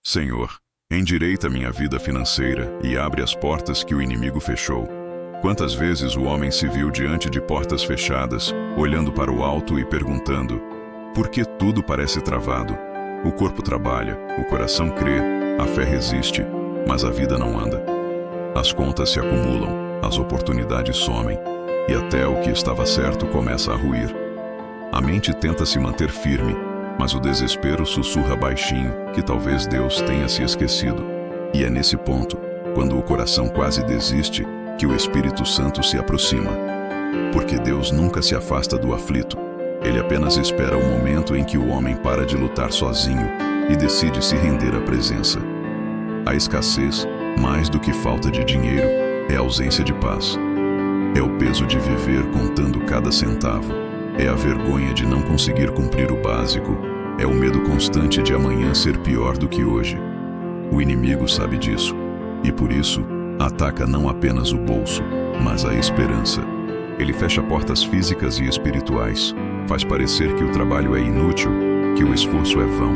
Senhor, endireita minha vida financeira e abre as portas que o inimigo fechou. Quantas vezes o homem se viu diante de portas fechadas, olhando para o alto e perguntando: por que tudo parece travado? O corpo trabalha, o coração crê, a fé resiste, mas a vida não anda. As contas se acumulam, as oportunidades somem, e até o que estava certo começa a ruir. A mente tenta se manter firme, mas o desespero sussurra baixinho que talvez Deus tenha se esquecido. E é nesse ponto, quando o coração quase desiste, que o Espírito Santo se aproxima. Porque Deus nunca se afasta do aflito. Ele apenas espera o momento em que o homem para de lutar sozinho e decide se render à presença. A escassez, mais do que falta de dinheiro, é ausência de paz. É o peso de viver contando cada centavo. É a vergonha de não conseguir cumprir o básico. É o medo constante de amanhã ser pior do que hoje. O inimigo sabe disso. E por isso, ataca não apenas o bolso, mas a esperança. Ele fecha portas físicas e espirituais. Faz parecer que o trabalho é inútil, que o esforço é vão.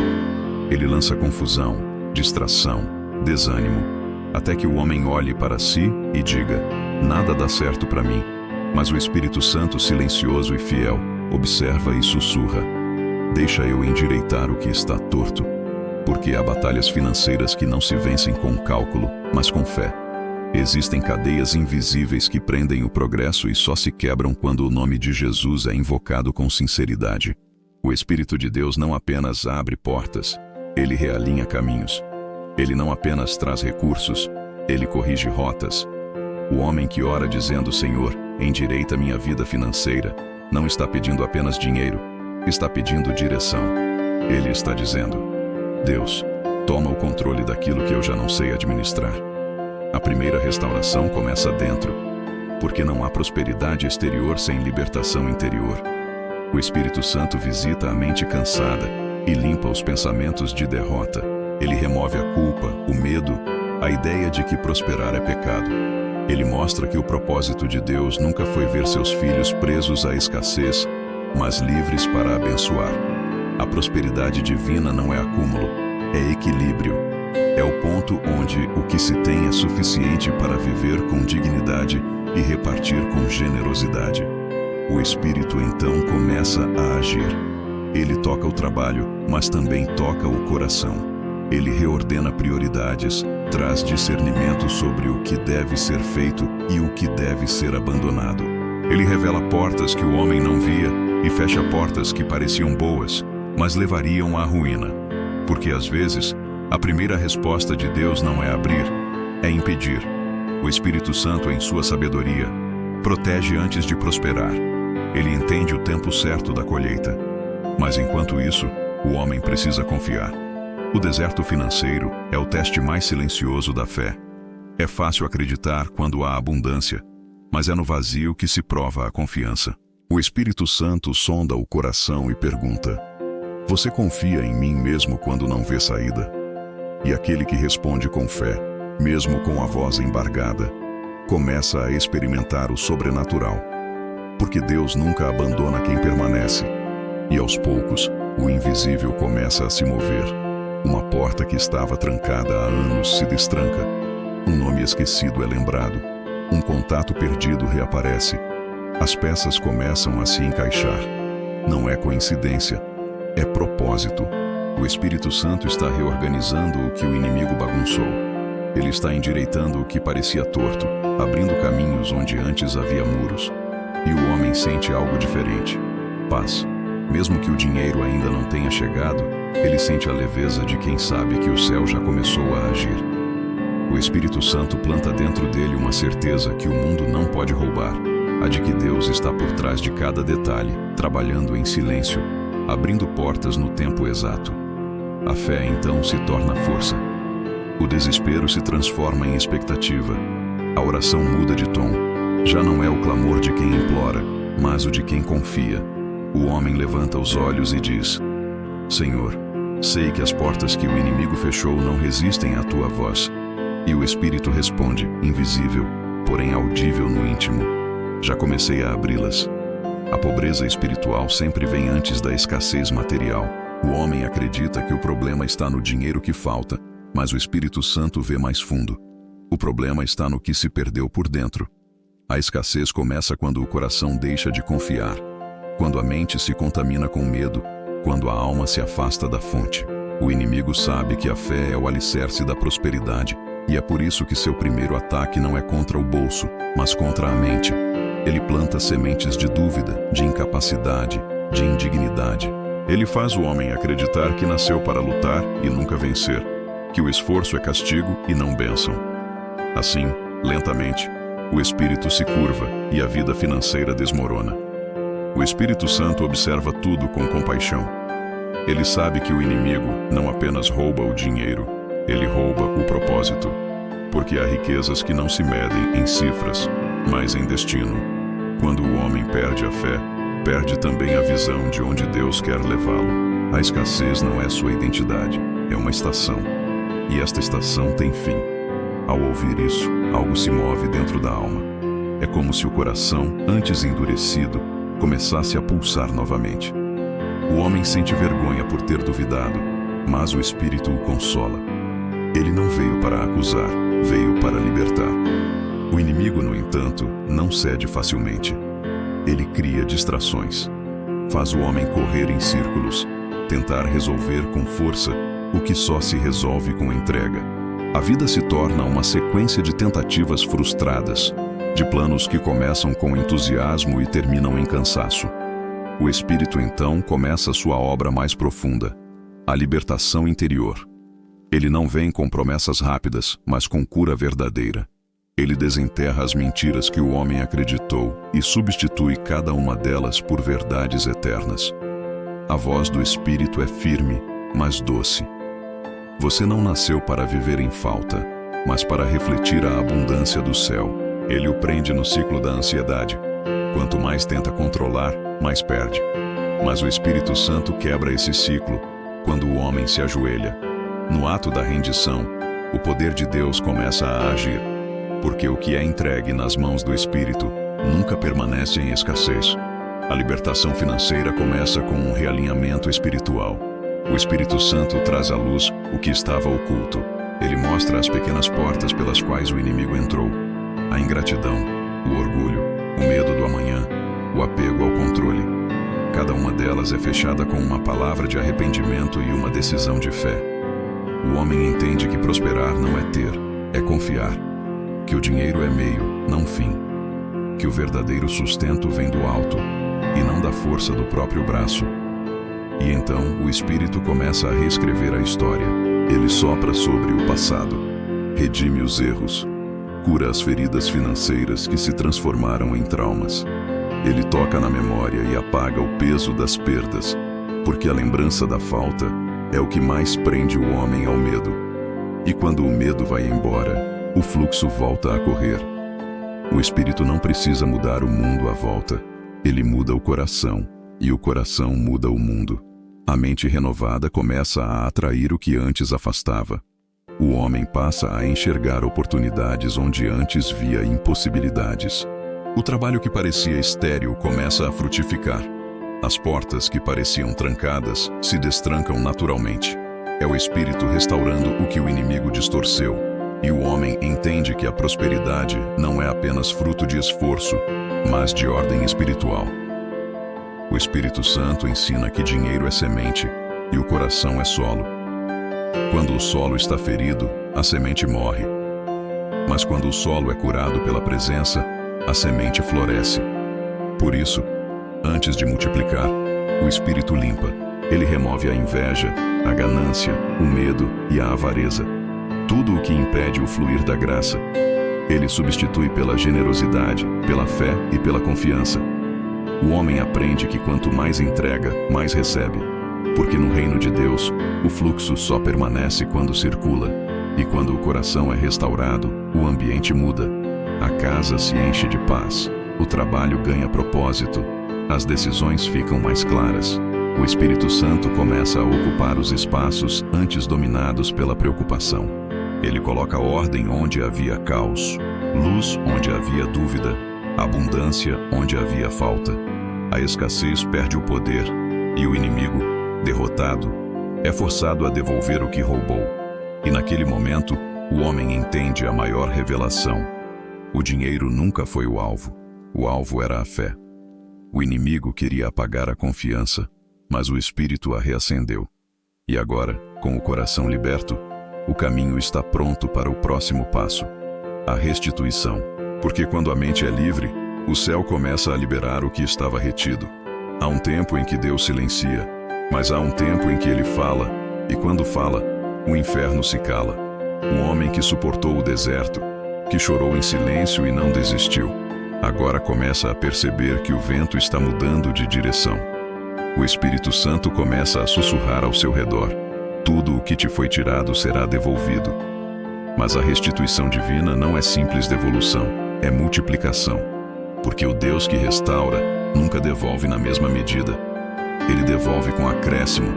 Ele lança confusão, distração, desânimo, até que o homem olhe para si e diga: nada dá certo para mim. Mas o Espírito Santo, silencioso e fiel, observa e sussurra: deixa eu endireitar o que está torto. Porque há batalhas financeiras que não se vencem com cálculo, mas com fé. Existem cadeias invisíveis que prendem o progresso e só se quebram quando o nome de Jesus é invocado com sinceridade. O Espírito de Deus não apenas abre portas, ele realinha caminhos. Ele não apenas traz recursos, ele corrige rotas. O homem que ora dizendo: Senhor, endireita minha vida financeira, não está pedindo apenas dinheiro, está pedindo direção. Ele está dizendo: Deus, toma o controle daquilo que eu já não sei administrar. A primeira restauração começa dentro, porque não há prosperidade exterior sem libertação interior. O Espírito Santo visita a mente cansada e limpa os pensamentos de derrota. Ele remove a culpa, o medo, a ideia de que prosperar é pecado. Ele mostra que o propósito de Deus nunca foi ver seus filhos presos à escassez, mas livres para abençoar. A prosperidade divina não é acúmulo, é equilíbrio. É o ponto onde o que se tem é suficiente para viver com dignidade e repartir com generosidade. O Espírito então começa a agir. Ele toca o trabalho, mas também toca o coração. Ele reordena prioridades, traz discernimento sobre o que deve ser feito e o que deve ser abandonado. Ele revela portas que o homem não via e fecha portas que pareciam boas, mas levariam à ruína. Porque às vezes, a primeira resposta de Deus não é abrir, é impedir. O Espírito Santo, em sua sabedoria, protege antes de prosperar. Ele entende o tempo certo da colheita. Mas enquanto isso, o homem precisa confiar. O deserto financeiro é o teste mais silencioso da fé. É fácil acreditar quando há abundância, mas é no vazio que se prova a confiança. O Espírito Santo sonda o coração e pergunta: você confia em mim mesmo quando não vê saída? E aquele que responde com fé, mesmo com a voz embargada, começa a experimentar o sobrenatural. Porque Deus nunca abandona quem permanece. E aos poucos, o invisível começa a se mover. Uma porta que estava trancada há anos se destranca. Um nome esquecido é lembrado. Um contato perdido reaparece. As peças começam a se encaixar. Não é coincidência, é propósito. O Espírito Santo está reorganizando o que o inimigo bagunçou. Ele está endireitando o que parecia torto, abrindo caminhos onde antes havia muros. E o homem sente algo diferente: paz. Mesmo que o dinheiro ainda não tenha chegado, ele sente a leveza de quem sabe que o céu já começou a agir. O Espírito Santo planta dentro dele uma certeza que o mundo não pode roubar, a de que Deus está por trás de cada detalhe, trabalhando em silêncio, abrindo portas no tempo exato. A fé então se torna força. O desespero se transforma em expectativa. A oração muda de tom. Já não é o clamor de quem implora, mas o de quem confia. O homem levanta os olhos e diz: Senhor, sei que as portas que o inimigo fechou não resistem à tua voz. E o Espírito responde, invisível, porém audível no íntimo: já comecei a abri-las. A pobreza espiritual sempre vem antes da escassez material. O homem acredita que o problema está no dinheiro que falta, mas o Espírito Santo vê mais fundo. O problema está no que se perdeu por dentro. A escassez começa quando o coração deixa de confiar, quando a mente se contamina com medo, quando a alma se afasta da fonte. O inimigo sabe que a fé é o alicerce da prosperidade, e é por isso que seu primeiro ataque não é contra o bolso, mas contra a mente. Ele planta sementes de dúvida, de incapacidade, de indignidade. Ele faz o homem acreditar que nasceu para lutar e nunca vencer, que o esforço é castigo e não bênção. Assim, lentamente, o espírito se curva e a vida financeira desmorona. O Espírito Santo observa tudo com compaixão. Ele sabe que o inimigo não apenas rouba o dinheiro, ele rouba o propósito. Porque há riquezas que não se medem em cifras, mas em destino. Quando o homem perde a fé, perde também a visão de onde Deus quer levá-lo. A escassez não é sua identidade, é uma estação. E esta estação tem fim. Ao ouvir isso, algo se move dentro da alma. É como se o coração, antes endurecido, começasse a pulsar novamente. O homem sente vergonha por ter duvidado, mas o Espírito o consola. Ele não veio para acusar, veio para libertar. O inimigo, no entanto, não cede facilmente. Ele cria distrações. Faz o homem correr em círculos, tentar resolver com força o que só se resolve com entrega. A vida se torna uma sequência de tentativas frustradas, de planos que começam com entusiasmo e terminam em cansaço. O espírito então começa sua obra mais profunda, a libertação interior. Ele não vem com promessas rápidas, mas com cura verdadeira. Ele desenterra as mentiras que o homem acreditou e substitui cada uma delas por verdades eternas. A voz do Espírito é firme, mas doce. Você não nasceu para viver em falta, mas para refletir a abundância do céu. Ele o prende no ciclo da ansiedade. Quanto mais tenta controlar, mais perde. Mas o Espírito Santo quebra esse ciclo quando o homem se ajoelha. No ato da rendição, o poder de Deus começa a agir, porque o que é entregue nas mãos do Espírito nunca permanece em escassez. A libertação financeira começa com um realinhamento espiritual. O Espírito Santo traz à luz o que estava oculto. Ele mostra as pequenas portas pelas quais o inimigo entrou. A ingratidão, o orgulho, o medo do amanhã, o apego ao controle. Cada uma delas é fechada com uma palavra de arrependimento e uma decisão de fé. O homem entende que prosperar não é ter, é confiar. Que o dinheiro é meio, não fim. Que o verdadeiro sustento vem do alto e não da força do próprio braço. E então o Espírito começa a reescrever a história. Ele sopra sobre o passado, redime os erros, cura as feridas financeiras que se transformaram em traumas. Ele toca na memória e apaga o peso das perdas, porque a lembrança da falta é o que mais prende o homem ao medo. E quando o medo vai embora, o fluxo volta a correr. O Espírito não precisa mudar o mundo à volta. Ele muda o coração, e o coração muda o mundo. A mente renovada começa a atrair o que antes afastava. O homem passa a enxergar oportunidades onde antes via impossibilidades. O trabalho que parecia estéril começa a frutificar. As portas que pareciam trancadas se destrancam naturalmente. É o Espírito restaurando o que o inimigo distorceu. E o homem entende que a prosperidade não é apenas fruto de esforço, mas de ordem espiritual. O Espírito Santo ensina que dinheiro é semente e o coração é solo. Quando o solo está ferido, a semente morre. Mas quando o solo é curado pela presença, a semente floresce. Por isso, antes de multiplicar, o Espírito limpa. Ele remove a inveja, a ganância, o medo e a avareza. Tudo o que impede o fluir da graça. Ele substitui pela generosidade, pela fé e pela confiança. O homem aprende que quanto mais entrega, mais recebe. Porque no reino de Deus, o fluxo só permanece quando circula. E quando o coração é restaurado, o ambiente muda. A casa se enche de paz. O trabalho ganha propósito. As decisões ficam mais claras. O Espírito Santo começa a ocupar os espaços antes dominados pela preocupação. Ele coloca ordem onde havia caos, luz onde havia dúvida, abundância onde havia falta. A escassez perde o poder e o inimigo, derrotado, é forçado a devolver o que roubou. E naquele momento, o homem entende a maior revelação. O dinheiro nunca foi o alvo era a fé. O inimigo queria apagar a confiança, mas o Espírito a reacendeu. E agora, com o coração liberto, o caminho está pronto para o próximo passo, a restituição. Porque quando a mente é livre, o céu começa a liberar o que estava retido. Há um tempo em que Deus silencia, mas há um tempo em que Ele fala, e quando fala, o inferno se cala. Um homem que suportou o deserto, que chorou em silêncio e não desistiu, agora começa a perceber que o vento está mudando de direção. O Espírito Santo começa a sussurrar ao seu redor: tudo o que te foi tirado será devolvido. Mas a restituição divina não é simples devolução, é multiplicação. Porque o Deus que restaura nunca devolve na mesma medida. Ele devolve com acréscimo.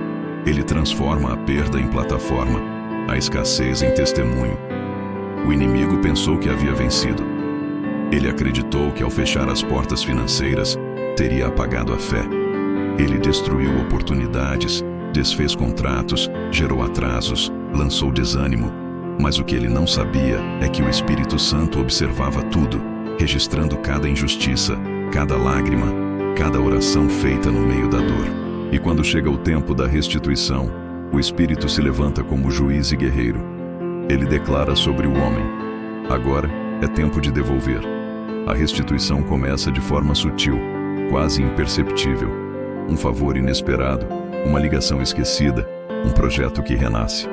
Ele transforma a perda em plataforma, a escassez em testemunho. O inimigo pensou que havia vencido. Ele acreditou que ao fechar as portas financeiras, teria apagado a fé. Ele destruiu oportunidades, desfez contratos, gerou atrasos, lançou desânimo. Mas o que ele não sabia é que o Espírito Santo observava tudo, registrando cada injustiça, cada lágrima, cada oração feita no meio da dor. E quando chega o tempo da restituição, o Espírito se levanta como juiz e guerreiro. Ele declara sobre o homem: agora é tempo de devolver. A restituição começa de forma sutil, quase imperceptível. Um favor inesperado, uma ligação esquecida, um projeto que renasce.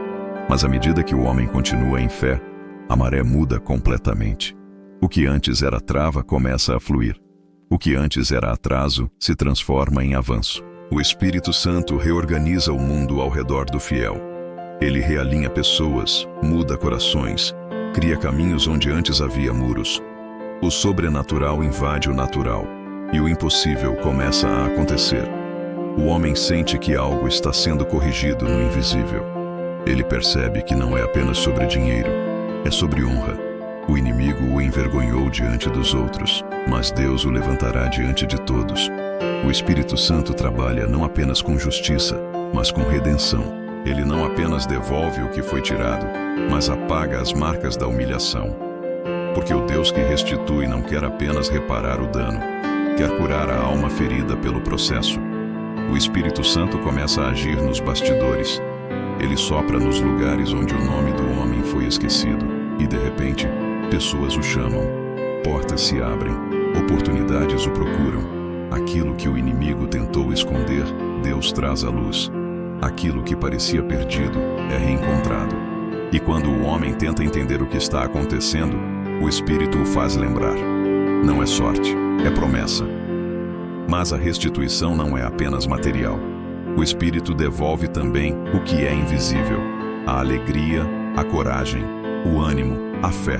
Mas à medida que o homem continua em fé, a maré muda completamente. O que antes era trava começa a fluir. O que antes era atraso se transforma em avanço. O Espírito Santo reorganiza o mundo ao redor do fiel. Ele realinha pessoas, muda corações, cria caminhos onde antes havia muros. O sobrenatural invade o natural, e o impossível começa a acontecer. O homem sente que algo está sendo corrigido no invisível. Ele percebe que não é apenas sobre dinheiro, é sobre honra. O inimigo o envergonhou diante dos outros, mas Deus o levantará diante de todos. O Espírito Santo trabalha não apenas com justiça, mas com redenção. Ele não apenas devolve o que foi tirado, mas apaga as marcas da humilhação. Porque o Deus que restitui não quer apenas reparar o dano, quer curar a alma ferida pelo processo. O Espírito Santo começa a agir nos bastidores. Ele sopra nos lugares onde o nome do homem foi esquecido, e de repente, pessoas o chamam, portas se abrem, oportunidades o procuram. Aquilo que o inimigo tentou esconder, Deus traz à luz. Aquilo que parecia perdido é reencontrado. E quando o homem tenta entender o que está acontecendo, o Espírito o faz lembrar. Não é sorte, é promessa. Mas a restituição não é apenas material. O Espírito devolve também o que é invisível: a alegria, a coragem, o ânimo, a fé.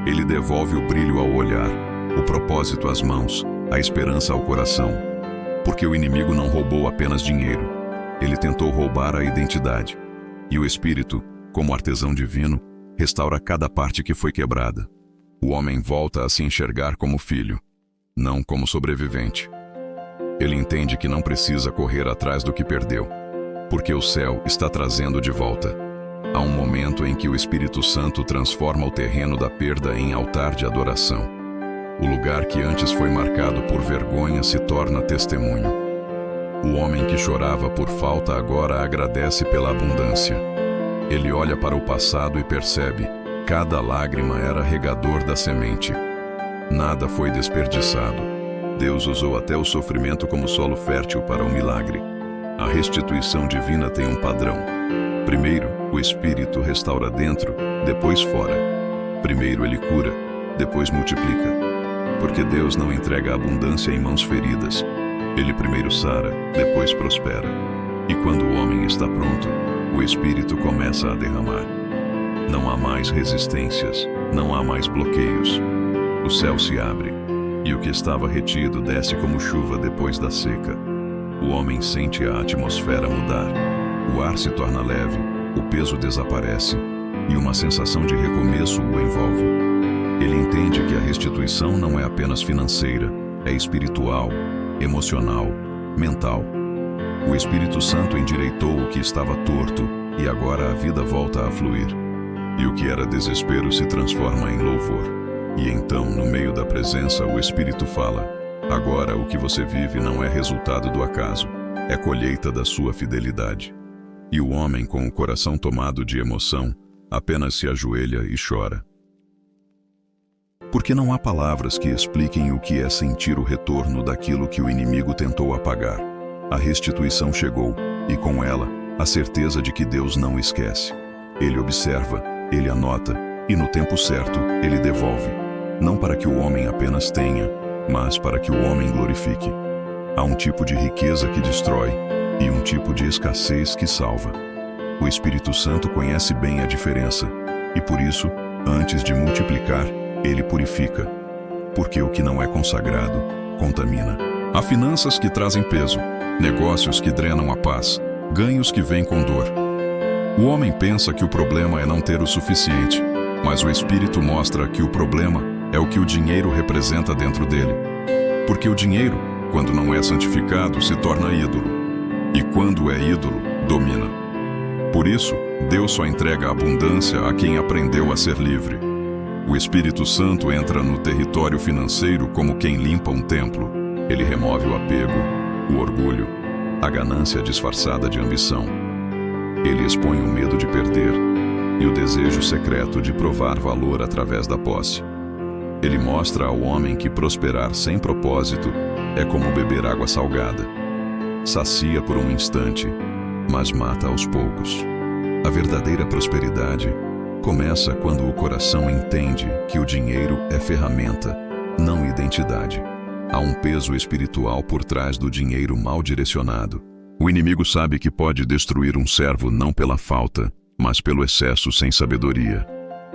Ele devolve o brilho ao olhar, o propósito às mãos, a esperança ao coração. Porque o inimigo não roubou apenas dinheiro. Ele tentou roubar a identidade. E o Espírito, como artesão divino, restaura cada parte que foi quebrada. O homem volta a se enxergar como filho, não como sobrevivente. Ele entende que não precisa correr atrás do que perdeu, porque o céu está trazendo de volta. Há um momento em que o Espírito Santo transforma o terreno da perda em altar de adoração. O lugar que antes foi marcado por vergonha se torna testemunho. O homem que chorava por falta agora agradece pela abundância. Ele olha para o passado e percebe: cada lágrima era regador da semente. Nada foi desperdiçado. Deus usou até o sofrimento como solo fértil para o milagre. A restituição divina tem um padrão. Primeiro, o Espírito restaura dentro, depois fora. Primeiro ele cura, depois multiplica. Porque Deus não entrega a abundância em mãos feridas. Ele primeiro sara, depois prospera. E quando o homem está pronto, o Espírito começa a derramar. Não há mais resistências, não há mais bloqueios. O céu se abre, e o que estava retido desce como chuva depois da seca. O homem sente a atmosfera mudar. O ar se torna leve, o peso desaparece, e uma sensação de recomeço o envolve. Ele entende que a restituição não é apenas financeira, é espiritual, emocional, mental. O Espírito Santo endireitou o que estava torto, e agora a vida volta a fluir. e o que era desespero se transforma em louvor. E então, no meio da presença, o Espírito fala: agora o que você vive não é resultado do acaso, é colheita da sua fidelidade. E o homem, com o coração tomado de emoção, apenas se ajoelha e chora. Porque não há palavras que expliquem o que é sentir o retorno daquilo que o inimigo tentou apagar. A restituição chegou, e com ela, a certeza de que Deus não esquece. Ele observa, ele anota, e no tempo certo, ele devolve. Não para que o homem apenas tenha, mas para que o homem glorifique. Há um tipo de riqueza que destrói, e um tipo de escassez que salva. O Espírito Santo conhece bem a diferença, e por isso, antes de multiplicar, ele purifica. Porque o que não é consagrado, contamina. Há finanças que trazem peso, negócios que drenam a paz, ganhos que vêm com dor. O homem pensa que o problema é não ter o suficiente, mas o Espírito mostra que o problema é o que o dinheiro representa dentro dele. Porque o dinheiro, quando não é santificado, se torna ídolo. E quando é ídolo, domina. Por isso, Deus só entrega a abundância a quem aprendeu a ser livre. O Espírito Santo entra no território financeiro como quem limpa um templo. Ele remove o apego, o orgulho, a ganância disfarçada de ambição. Ele expõe o medo de perder e o desejo secreto de provar valor através da posse. Ele mostra ao homem que prosperar sem propósito é como beber água salgada. Sacia por um instante, mas mata aos poucos. A verdadeira prosperidade começa quando o coração entende que o dinheiro é ferramenta, não identidade. Há um peso espiritual por trás do dinheiro mal direcionado. O inimigo sabe que pode destruir um servo não pela falta, mas pelo excesso sem sabedoria.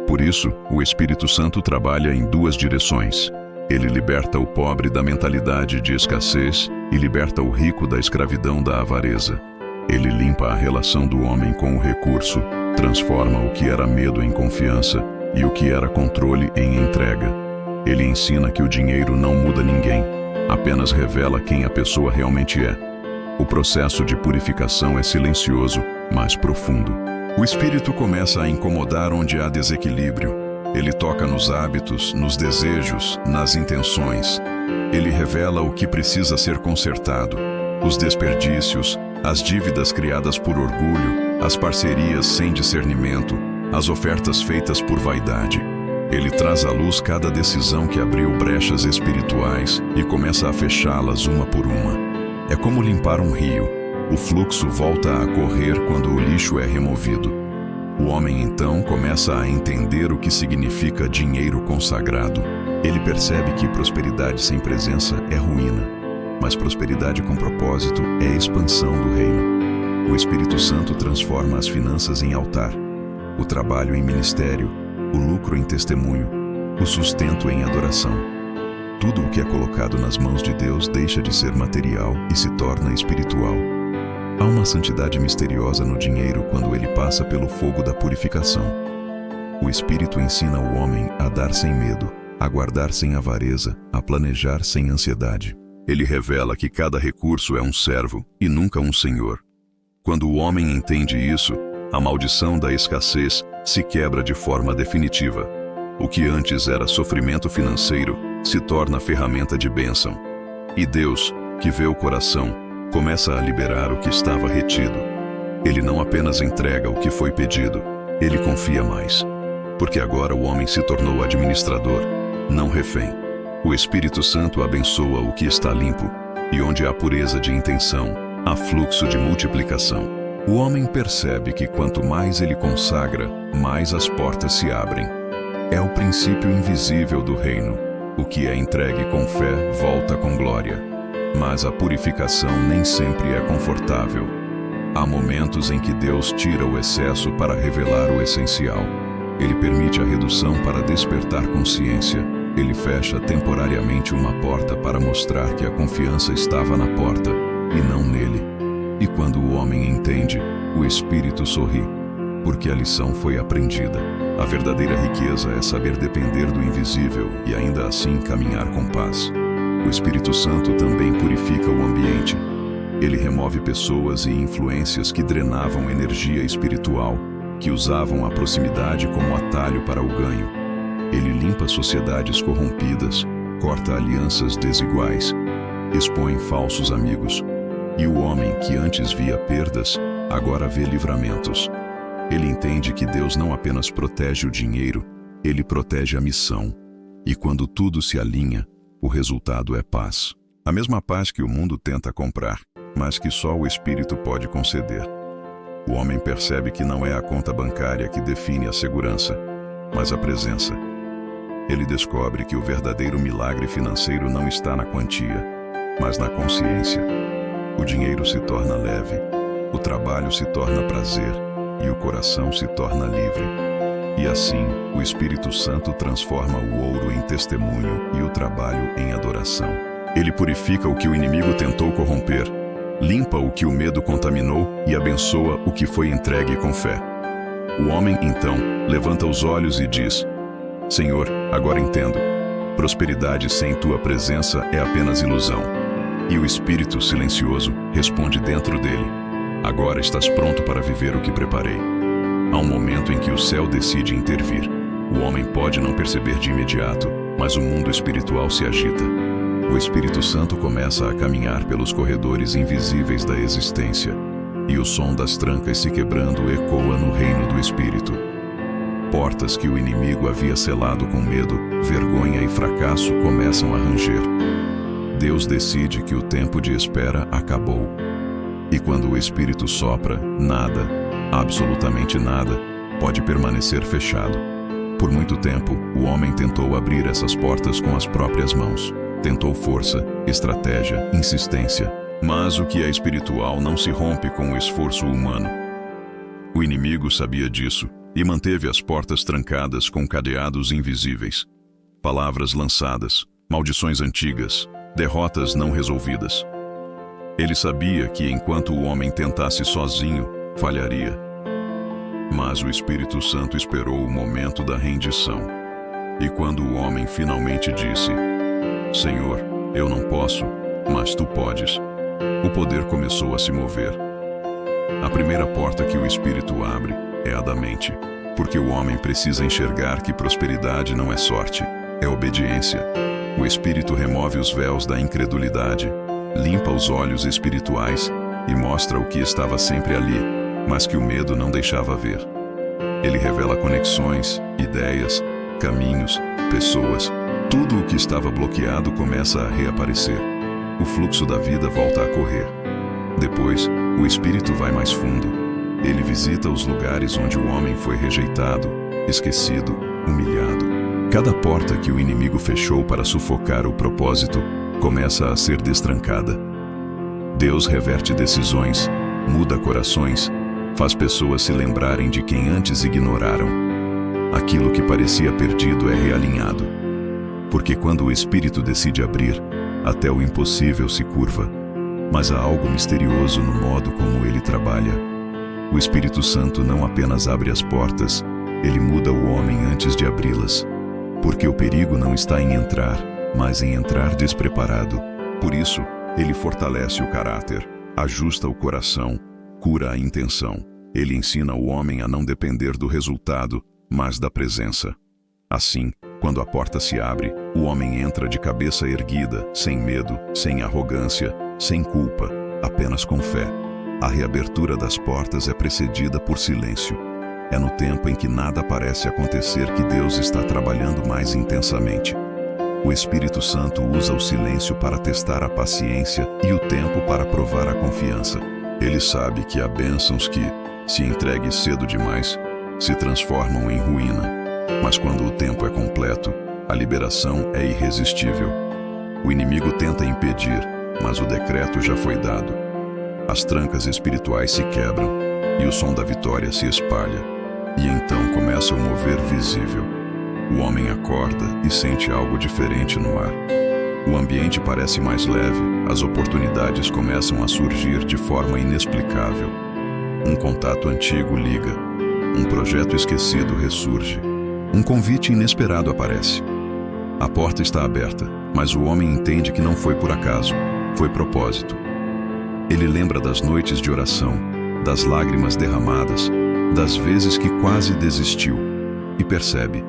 Por isso, o Espírito Santo trabalha em duas direções. Ele liberta o pobre da mentalidade de escassez e liberta o rico da escravidão da avareza. Ele limpa a relação do homem com o recurso, transforma o que era medo em confiança e o que era controle em entrega. Ele ensina que o dinheiro não muda ninguém, apenas revela quem a pessoa realmente é. O processo de purificação é silencioso, mas profundo. O espírito começa a incomodar onde há desequilíbrio. Ele toca nos hábitos, nos desejos, nas intenções. Ele revela o que precisa ser consertado, os desperdícios, as dívidas criadas por orgulho, as parcerias sem discernimento, as ofertas feitas por vaidade. Ele traz à luz cada decisão que abriu brechas espirituais e começa a fechá-las uma por uma. É como limpar um rio. O fluxo volta a correr quando o lixo é removido. O homem então começa a entender o que significa dinheiro consagrado. Ele percebe que prosperidade sem presença é ruína, mas prosperidade com propósito é expansão do reino. O Espírito Santo transforma as finanças em altar, o trabalho em ministério, o lucro em testemunho, o sustento em adoração. Tudo o que é colocado nas mãos de Deus deixa de ser material e se torna espiritual. Há uma santidade misteriosa no dinheiro quando ele passa pelo fogo da purificação. O Espírito ensina o homem a dar sem medo, a guardar sem avareza, a planejar sem ansiedade. Ele revela que cada recurso é um servo e nunca um senhor. Quando o homem entende isso, a maldição da escassez se quebra de forma definitiva. O que antes era sofrimento financeiro se torna ferramenta de bênção. E Deus, que vê o coração, começa a liberar o que estava retido. Ele não apenas entrega o que foi pedido, ele confia mais. Porque agora o homem se tornou administrador, não refém. O Espírito Santo abençoa o que está limpo, e onde há pureza de intenção, há fluxo de multiplicação. O homem percebe que quanto mais ele consagra, mais as portas se abrem. É o princípio invisível do reino. O que é entregue com fé volta com glória. Mas a purificação nem sempre é confortável. Há momentos em que Deus tira o excesso para revelar o essencial. Ele permite a redução para despertar consciência. Ele fecha temporariamente uma porta para mostrar que a confiança estava na porta, e não nele. E quando o homem entende, o Espírito sorri, porque a lição foi aprendida. A verdadeira riqueza é saber depender do invisível e ainda assim caminhar com paz. O Espírito Santo também purifica o ambiente. Ele remove pessoas e influências que drenavam energia espiritual. que usavam a proximidade como atalho para o ganho. Ele limpa sociedades corrompidas, corta alianças desiguais, expõe falsos amigos. E o homem que antes via perdas, agora vê livramentos. Ele entende que Deus não apenas protege o dinheiro, ele protege a missão. E quando tudo se alinha, o resultado é paz. A mesma paz que o mundo tenta comprar, mas que só o Espírito pode conceder. O homem percebe que não é a conta bancária que define a segurança, mas a presença. Ele descobre que o verdadeiro milagre financeiro não está na quantia, mas na consciência. O dinheiro se torna leve, o trabalho se torna prazer e o coração se torna livre. E assim, o Espírito Santo transforma o ouro em testemunho e o trabalho em adoração. Ele purifica o que o inimigo tentou corromper, limpa o que o medo contaminou e abençoa o que foi entregue com fé. O homem, então, levanta os olhos e diz: Senhor, agora entendo. Prosperidade sem tua presença é apenas ilusão. E o Espírito silencioso responde dentro dele: agora estás pronto para viver o que preparei. Há um momento em que o céu decide intervir. O homem pode não perceber de imediato, mas o mundo espiritual se agita. O Espírito Santo começa a caminhar pelos corredores invisíveis da existência, e o som das trancas se quebrando ecoa no reino do Espírito. Portas que o inimigo havia selado com medo, vergonha e fracasso começam a ranger. Deus decide que o tempo de espera acabou. E quando o Espírito sopra, nada, absolutamente nada, pode permanecer fechado. Por muito tempo, o homem tentou abrir essas portas com as próprias mãos. Tentou força, estratégia, insistência. Mas o que é espiritual não se rompe com o esforço humano. O inimigo sabia disso e manteve as portas trancadas com cadeados invisíveis. Palavras lançadas, maldições antigas, derrotas não resolvidas. Ele sabia que enquanto o homem tentasse sozinho, falharia. Mas o Espírito Santo esperou o momento da rendição. E quando o homem finalmente disse: Senhor, eu não posso, mas tu podes, o poder começou a se mover. A primeira porta que o Espírito abre é a da mente, porque o homem precisa enxergar que prosperidade não é sorte, é obediência. O Espírito remove os véus da incredulidade, limpa os olhos espirituais e mostra o que estava sempre ali, mas que o medo não deixava ver. Ele revela conexões, ideias, caminhos, pessoas. Tudo o que estava bloqueado começa a reaparecer. O fluxo da vida volta a correr. Depois, o Espírito vai mais fundo. Ele visita os lugares onde o homem foi rejeitado, esquecido, humilhado. Cada porta que o inimigo fechou para sufocar o propósito começa a ser destrancada. Deus reverte decisões, muda corações, faz pessoas se lembrarem de quem antes ignoraram. Aquilo que parecia perdido é realinhado. Porque quando o Espírito decide abrir, até o impossível se curva. Mas há algo misterioso no modo como ele trabalha. O Espírito Santo não apenas abre as portas, ele muda o homem antes de abri-las. Porque o perigo não está em entrar, mas em entrar despreparado. Por isso, ele fortalece o caráter, ajusta o coração, cura a intenção. Ele ensina o homem a não depender do resultado, mas da presença. Assim, quando a porta se abre, o homem entra de cabeça erguida, sem medo, sem arrogância, sem culpa, apenas com fé. A reabertura das portas é precedida por silêncio. É no tempo em que nada parece acontecer que Deus está trabalhando mais intensamente. O Espírito Santo usa o silêncio para testar a paciência e o tempo para provar a confiança. Ele sabe que há bênçãos que, se entregues cedo demais, se transformam em ruína. Mas quando o tempo é completo, a liberação é irresistível. O inimigo tenta impedir, mas o decreto já foi dado. As trancas espirituais se quebram e o som da vitória se espalha. E então começa o mover visível. O homem acorda e sente algo diferente no ar. O ambiente parece mais leve, as oportunidades começam a surgir de forma inexplicável. Um contato antigo liga, um projeto esquecido ressurge, um convite inesperado aparece. A porta está aberta, mas o homem entende que não foi por acaso, foi propósito. Ele lembra das noites de oração, das lágrimas derramadas, das vezes que quase desistiu, e percebe: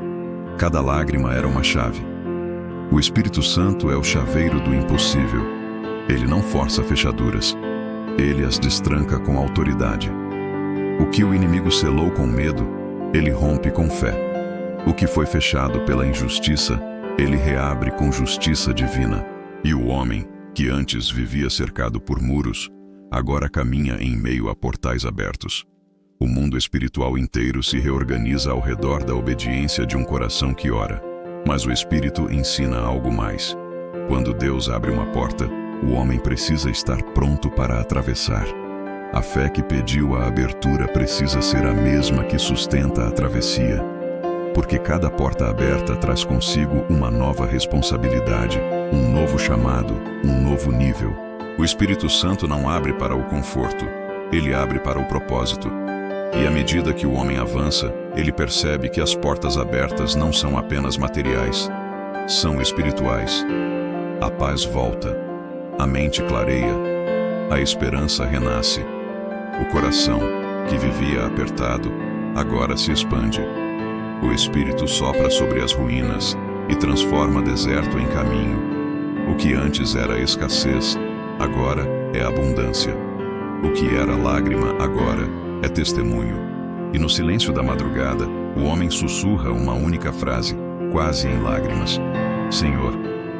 cada lágrima era uma chave. O Espírito Santo é o chaveiro do impossível. Ele não força fechaduras. Ele as destranca com autoridade. O que o inimigo selou com medo, ele rompe com fé. O que foi fechado pela injustiça, ele reabre com justiça divina. E o homem, que antes vivia cercado por muros, agora caminha em meio a portais abertos. O mundo espiritual inteiro se reorganiza ao redor da obediência de um coração que ora. Mas o Espírito ensina algo mais. Quando Deus abre uma porta, o homem precisa estar pronto para atravessar. A fé que pediu a abertura precisa ser a mesma que sustenta a travessia. Porque cada porta aberta traz consigo uma nova responsabilidade, um novo chamado, um novo nível. O Espírito Santo não abre para o conforto, ele abre para o propósito. E à medida que o homem avança, ele percebe que as portas abertas não são apenas materiais, são espirituais. A paz volta, a mente clareia, a esperança renasce. O coração, que vivia apertado, agora se expande. O Espírito sopra sobre as ruínas e transforma deserto em caminho. O que antes era escassez, agora é abundância. O que era lágrima, agora é testemunho. E no silêncio da madrugada, o homem sussurra uma única frase, quase em lágrimas: Senhor,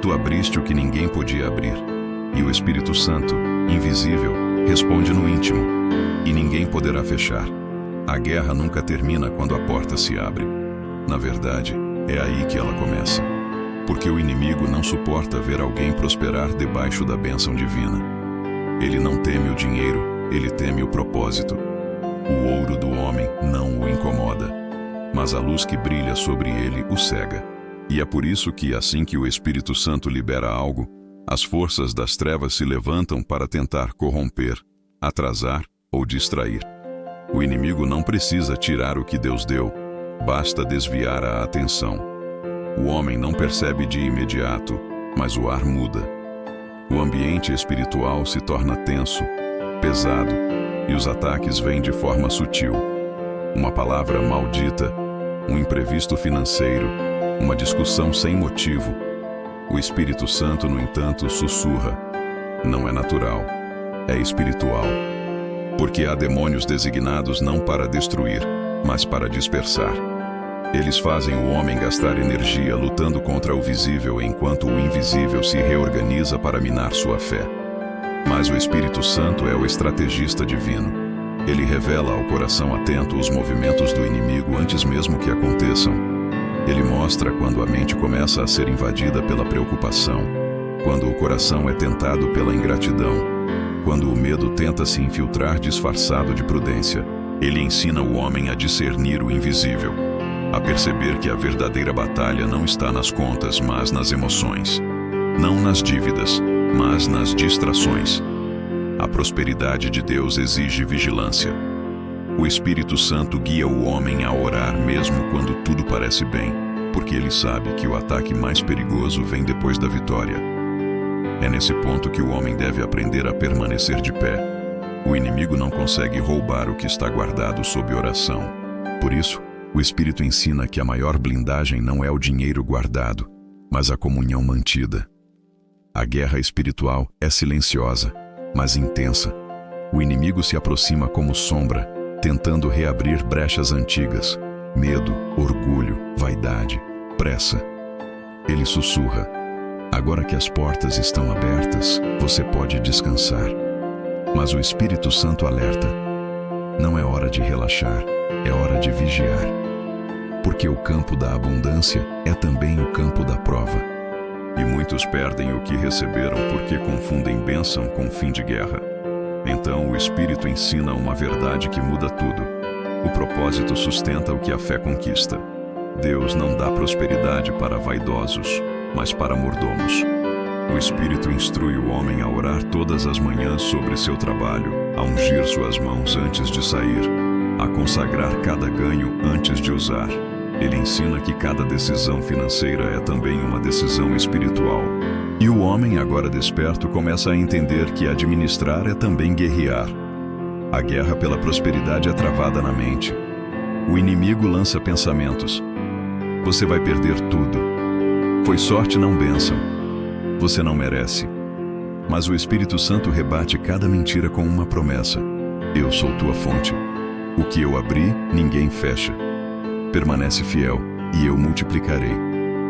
Tu abriste o que ninguém podia abrir. E o Espírito Santo, invisível, responde no íntimo: e ninguém poderá fechar. A guerra nunca termina quando a porta se abre. Na verdade, é aí que ela começa. Porque o inimigo não suporta ver alguém prosperar debaixo da bênção divina. Ele não teme o dinheiro, ele teme o propósito. O ouro do homem não o incomoda, mas a luz que brilha sobre ele o cega. E é por isso que, assim que o Espírito Santo libera algo, as forças das trevas se levantam para tentar corromper, atrasar ou distrair. O inimigo não precisa tirar o que Deus deu, basta desviar a atenção. O homem não percebe de imediato, mas o ar muda. O ambiente espiritual se torna tenso, pesado, e os ataques vêm de forma sutil. Uma palavra maldita, um imprevisto financeiro, uma discussão sem motivo. O Espírito Santo, no entanto, sussurra: não é natural, é espiritual. Porque há demônios designados não para destruir, mas para dispersar. Eles fazem o homem gastar energia lutando contra o visível enquanto o invisível se reorganiza para minar sua fé. Mas o Espírito Santo é o estrategista divino. Ele revela ao coração atento os movimentos do inimigo antes mesmo que aconteçam. Ele mostra quando a mente começa a ser invadida pela preocupação, quando o coração é tentado pela ingratidão, quando o medo tenta se infiltrar disfarçado de prudência. Ele ensina o homem a discernir o invisível, a perceber que a verdadeira batalha não está nas contas, mas nas emoções. Não nas dívidas, mas nas distrações. A prosperidade de Deus exige vigilância. O Espírito Santo guia o homem a orar mesmo quando tudo parece bem, porque ele sabe que o ataque mais perigoso vem depois da vitória. É nesse ponto que o homem deve aprender a permanecer de pé. O inimigo não consegue roubar o que está guardado sob oração. Por isso, o Espírito ensina que a maior blindagem não é o dinheiro guardado, mas a comunhão mantida. A guerra espiritual é silenciosa, mas intensa. O inimigo se aproxima como sombra, tentando reabrir brechas antigas: medo, orgulho, vaidade, pressa. Ele sussurra: agora que as portas estão abertas, você pode descansar. Mas o Espírito Santo alerta: não é hora de relaxar, é hora de vigiar. Porque o campo da abundância é também o campo da prova. E muitos perdem o que receberam porque confundem bênção com fim de guerra. Então o Espírito ensina uma verdade que muda tudo. O propósito sustenta o que a fé conquista. Deus não dá prosperidade para vaidosos, mas para mordomos. O Espírito instrui o homem a orar todas as manhãs sobre seu trabalho, a ungir suas mãos antes de sair, a consagrar cada ganho antes de usar. Ele ensina que cada decisão financeira é também uma decisão espiritual. E o homem, agora desperto, começa a entender que administrar é também guerrear. A guerra pela prosperidade é travada na mente, O inimigo lança pensamentos. Você vai perder tudo. Foi sorte, não bênção. Você não merece. Mas o Espírito Santo rebate cada mentira com uma promessa. Eu sou tua fonte. O que eu abri, ninguém fecha. Permanece fiel, e eu multiplicarei.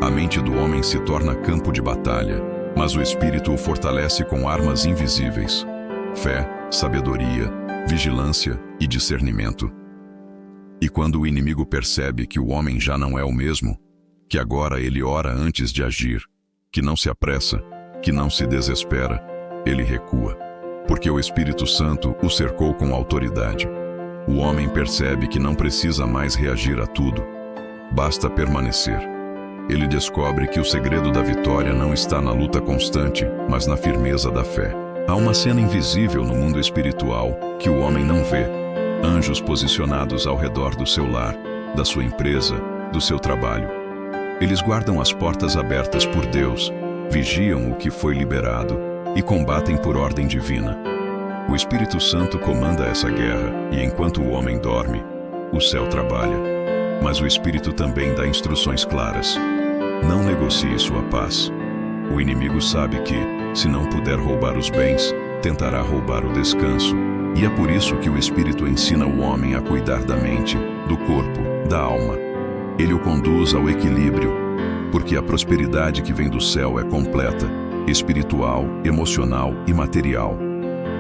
A mente do homem se torna campo de batalha, mas o Espírito o fortalece com armas invisíveis: fé, sabedoria, vigilância e discernimento. E quando o inimigo percebe que o homem já não é o mesmo, que agora ele ora antes de agir, que não se apressa, que não se desespera, ele recua, porque o Espírito Santo o cercou com autoridade. O homem percebe que não precisa mais reagir a tudo, basta permanecer. Ele descobre que o segredo da vitória não está na luta constante, mas na firmeza da fé. Há uma cena invisível no mundo espiritual que o homem não vê. Anjos posicionados ao redor do seu lar, da sua empresa, do seu trabalho. Eles guardam as portas abertas por Deus, vigiam o que foi liberado e combatem por ordem divina. O Espírito Santo comanda essa guerra e enquanto o homem dorme, o céu trabalha. Mas o Espírito também dá instruções claras. Não negocie sua paz. O inimigo sabe que, se não puder roubar os bens, tentará roubar o descanso. E é por isso que o Espírito ensina o homem a cuidar da mente, do corpo, da alma. Ele o conduz ao equilíbrio, porque a prosperidade que vem do céu é completa, espiritual, emocional e material.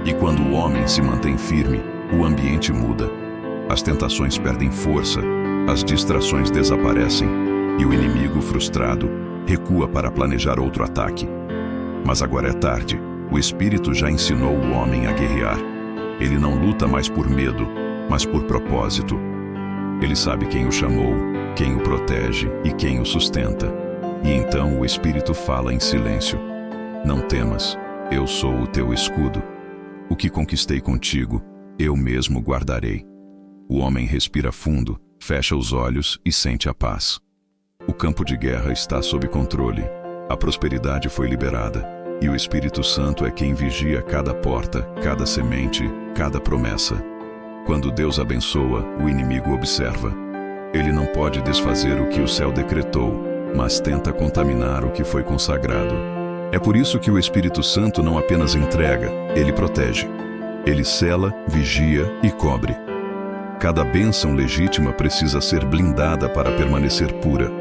E quando o homem se mantém firme, o ambiente muda. As tentações perdem força, as distrações desaparecem, e o inimigo, frustrado, recua para planejar outro ataque. Mas agora é tarde, o Espírito já ensinou o homem a guerrear. Ele não luta mais por medo, mas por propósito. Ele sabe quem o chamou, quem o protege e quem o sustenta. E então o Espírito fala em silêncio. Não temas, eu sou o teu escudo. O que conquistei contigo, eu mesmo guardarei. O homem respira fundo, fecha os olhos e sente a paz. O campo de guerra está sob controle. A prosperidade foi liberada. E o Espírito Santo é quem vigia cada porta, cada semente, cada promessa. Quando Deus abençoa, o inimigo observa. Ele não pode desfazer o que o céu decretou, mas tenta contaminar o que foi consagrado. É por isso que o Espírito Santo não apenas entrega, ele protege. Ele sela, vigia e cobre. Cada bênção legítima precisa ser blindada para permanecer pura,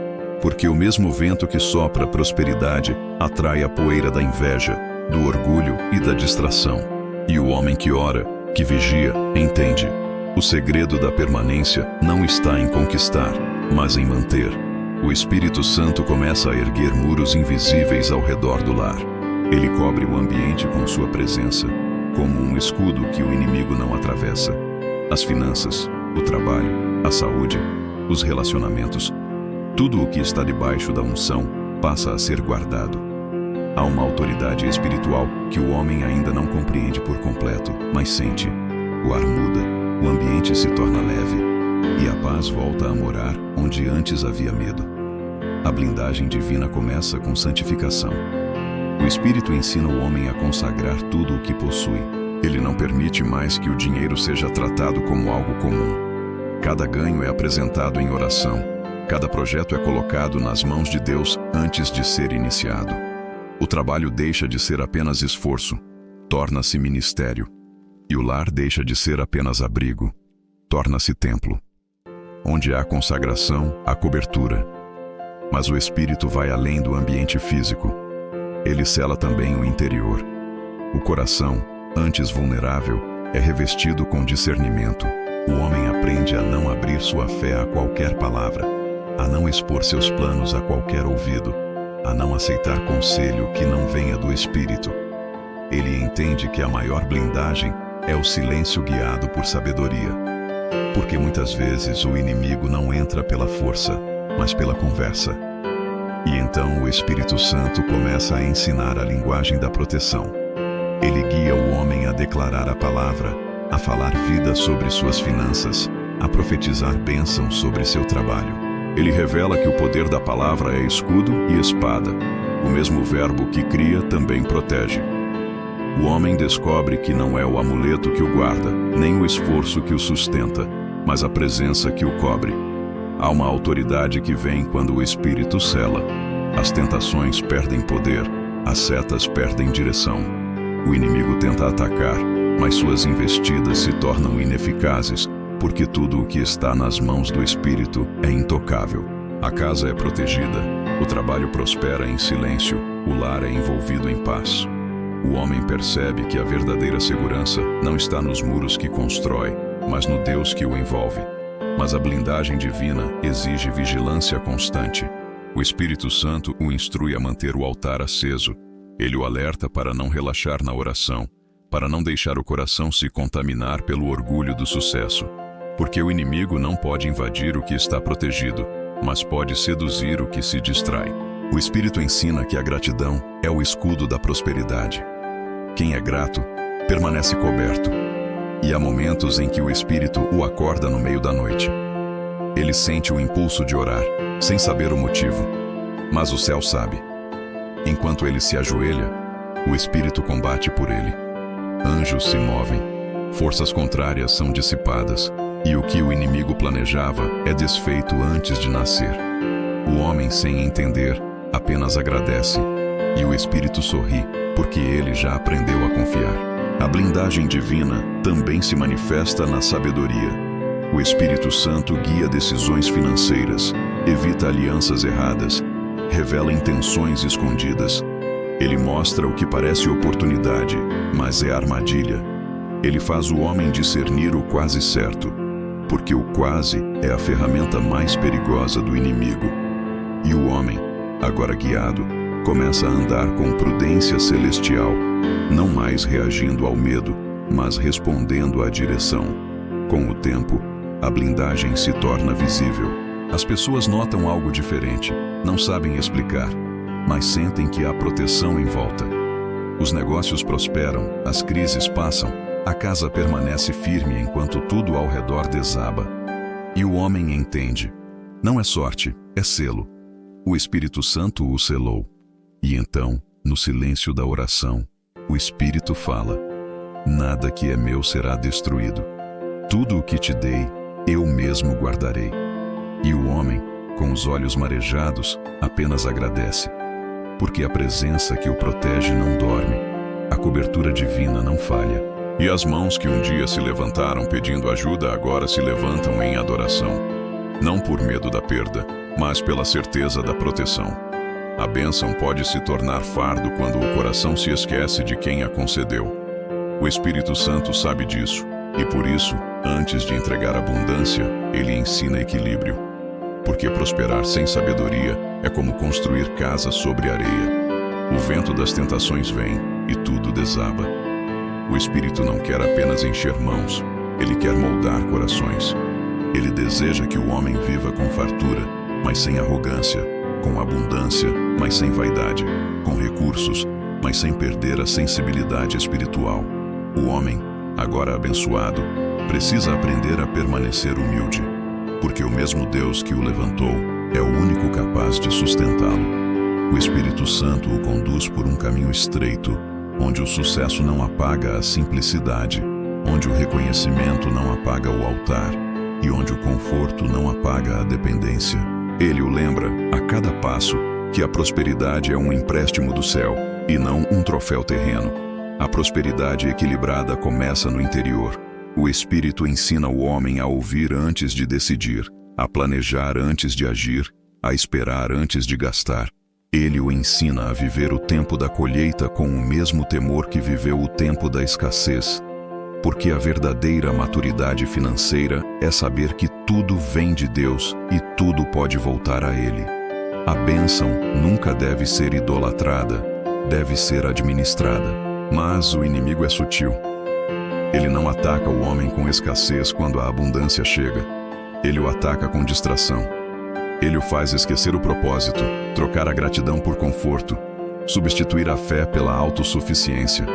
porque o mesmo vento que sopra a prosperidade atrai a poeira da inveja, do orgulho e da distração. E o homem que ora, que vigia, entende. O segredo da permanência não está em conquistar, mas em manter. O Espírito Santo começa a erguer muros invisíveis ao redor do lar. Ele cobre o ambiente com sua presença, como um escudo que o inimigo não atravessa. As finanças, o trabalho, a saúde, os relacionamentos, tudo o que está debaixo da unção passa a ser guardado. Há uma autoridade espiritual que o homem ainda não compreende por completo, mas sente. O ar muda, o ambiente se torna leve, e a paz volta a morar onde antes havia medo. A blindagem divina começa com santificação. O Espírito ensina o homem a consagrar tudo o que possui. Ele não permite mais que o dinheiro seja tratado como algo comum. Cada ganho é apresentado em oração. Cada projeto é colocado nas mãos de Deus antes de ser iniciado. O trabalho deixa de ser apenas esforço, torna-se ministério. E o lar deixa de ser apenas abrigo, torna-se templo. Onde há consagração, há cobertura. Mas o Espírito vai além do ambiente físico. Ele sela também o interior. O coração, antes vulnerável, é revestido com discernimento. O homem aprende a não abrir sua fé a qualquer palavra, a não expor seus planos a qualquer ouvido, a não aceitar conselho que não venha do Espírito. Ele entende que a maior blindagem é o silêncio guiado por sabedoria. Porque muitas vezes o inimigo não entra pela força, mas pela conversa. E então o Espírito Santo começa a ensinar a linguagem da proteção. Ele guia o homem a declarar a palavra, a falar vida sobre suas finanças, a profetizar bênçãos sobre seu trabalho. Ele revela que o poder da palavra é escudo e espada. O mesmo verbo que cria também protege. O homem descobre que não é o amuleto que o guarda, nem o esforço que o sustenta, mas a presença que o cobre. Há uma autoridade que vem quando o Espírito sela. As tentações perdem poder, as setas perdem direção. O inimigo tenta atacar, mas suas investidas se tornam ineficazes, porque tudo o que está nas mãos do Espírito é intocável. A casa é protegida, o trabalho prospera em silêncio, o lar é envolvido em paz. O homem percebe que a verdadeira segurança não está nos muros que constrói, mas no Deus que o envolve. Mas a blindagem divina exige vigilância constante. O Espírito Santo o instrui a manter o altar aceso. Ele o alerta para não relaxar na oração, para não deixar o coração se contaminar pelo orgulho do sucesso. Porque o inimigo não pode invadir o que está protegido, mas pode seduzir o que se distrai. O Espírito ensina que a gratidão é o escudo da prosperidade. Quem é grato permanece coberto. E há momentos em que o Espírito o acorda no meio da noite. Ele sente o impulso de orar, sem saber o motivo, mas o céu sabe. Enquanto ele se ajoelha, o Espírito combate por ele. Anjos se movem, forças contrárias são dissipadas, e o que o inimigo planejava é desfeito antes de nascer. O homem, sem entender, apenas agradece, e o Espírito sorri, porque ele já aprendeu a confiar. A blindagem divina também se manifesta na sabedoria. O Espírito Santo guia decisões financeiras, evita alianças erradas, revela intenções escondidas. Ele mostra o que parece oportunidade, mas é armadilha. Ele faz o homem discernir o quase certo, porque o quase é a ferramenta mais perigosa do inimigo. E o homem, agora guiado, começa a andar com prudência celestial, não mais reagindo ao medo, mas respondendo à direção. Com o tempo, a blindagem se torna visível. As pessoas notam algo diferente, não sabem explicar, mas sentem que há proteção em volta. Os negócios prosperam, as crises passam, a casa permanece firme enquanto tudo ao redor desaba. E o homem entende. Não é sorte, é selo. O Espírito Santo o selou. E então, no silêncio da oração, o Espírito fala: nada que é meu será destruído. Tudo o que te dei, eu mesmo guardarei. E o homem, com os olhos marejados, apenas agradece. Porque a presença que o protege não dorme, a cobertura divina não falha. E as mãos que um dia se levantaram pedindo ajuda agora se levantam em adoração. Não por medo da perda, mas pela certeza da proteção. A bênção pode se tornar fardo quando o coração se esquece de quem a concedeu. O Espírito Santo sabe disso, e por isso, antes de entregar abundância, ele ensina equilíbrio. Porque prosperar sem sabedoria é como construir casa sobre areia. O vento das tentações vem e tudo desaba. O Espírito não quer apenas encher mãos, ele quer moldar corações. Ele deseja que o homem viva com fartura, mas sem arrogância, com abundância, mas sem vaidade, com recursos, mas sem perder a sensibilidade espiritual. O homem, agora abençoado, precisa aprender a permanecer humilde, porque o mesmo Deus que o levantou é o único capaz de sustentá-lo. O Espírito Santo o conduz por um caminho estreito, onde o sucesso não apaga a simplicidade, onde o reconhecimento não apaga o altar e onde o conforto não apaga a dependência. Ele o lembra, a cada passo, que a prosperidade é um empréstimo do céu e não um troféu terreno. A prosperidade equilibrada começa no interior. O Espírito ensina o homem a ouvir antes de decidir, a planejar antes de agir, a esperar antes de gastar. Ele o ensina a viver o tempo da colheita com o mesmo temor que viveu o tempo da escassez. Porque a verdadeira maturidade financeira é saber que tudo vem de Deus e tudo pode voltar a Ele. A bênção nunca deve ser idolatrada, deve ser administrada. Mas o inimigo é sutil. Ele não ataca o homem com escassez quando a abundância chega. Ele o ataca com distração. Ele o faz esquecer o propósito, trocar a gratidão por conforto, substituir a fé pela autossuficiência.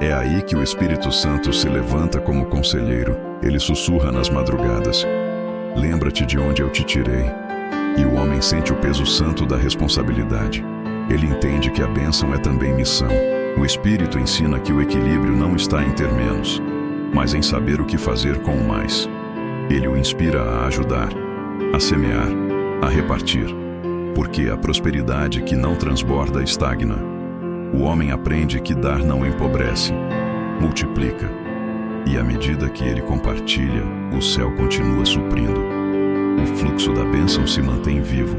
É aí que o Espírito Santo se levanta como conselheiro. Ele sussurra nas madrugadas: lembra-te de onde eu te tirei. E o homem sente o peso santo da responsabilidade. Ele entende que a bênção é também missão. O Espírito ensina que o equilíbrio não está em ter menos, mas em saber o que fazer com o mais. Ele o inspira a ajudar, a semear, a repartir, porque a prosperidade que não transborda estagna. O homem aprende que dar não empobrece, multiplica, e à medida que ele compartilha, o céu continua suprindo. O fluxo da bênção se mantém vivo,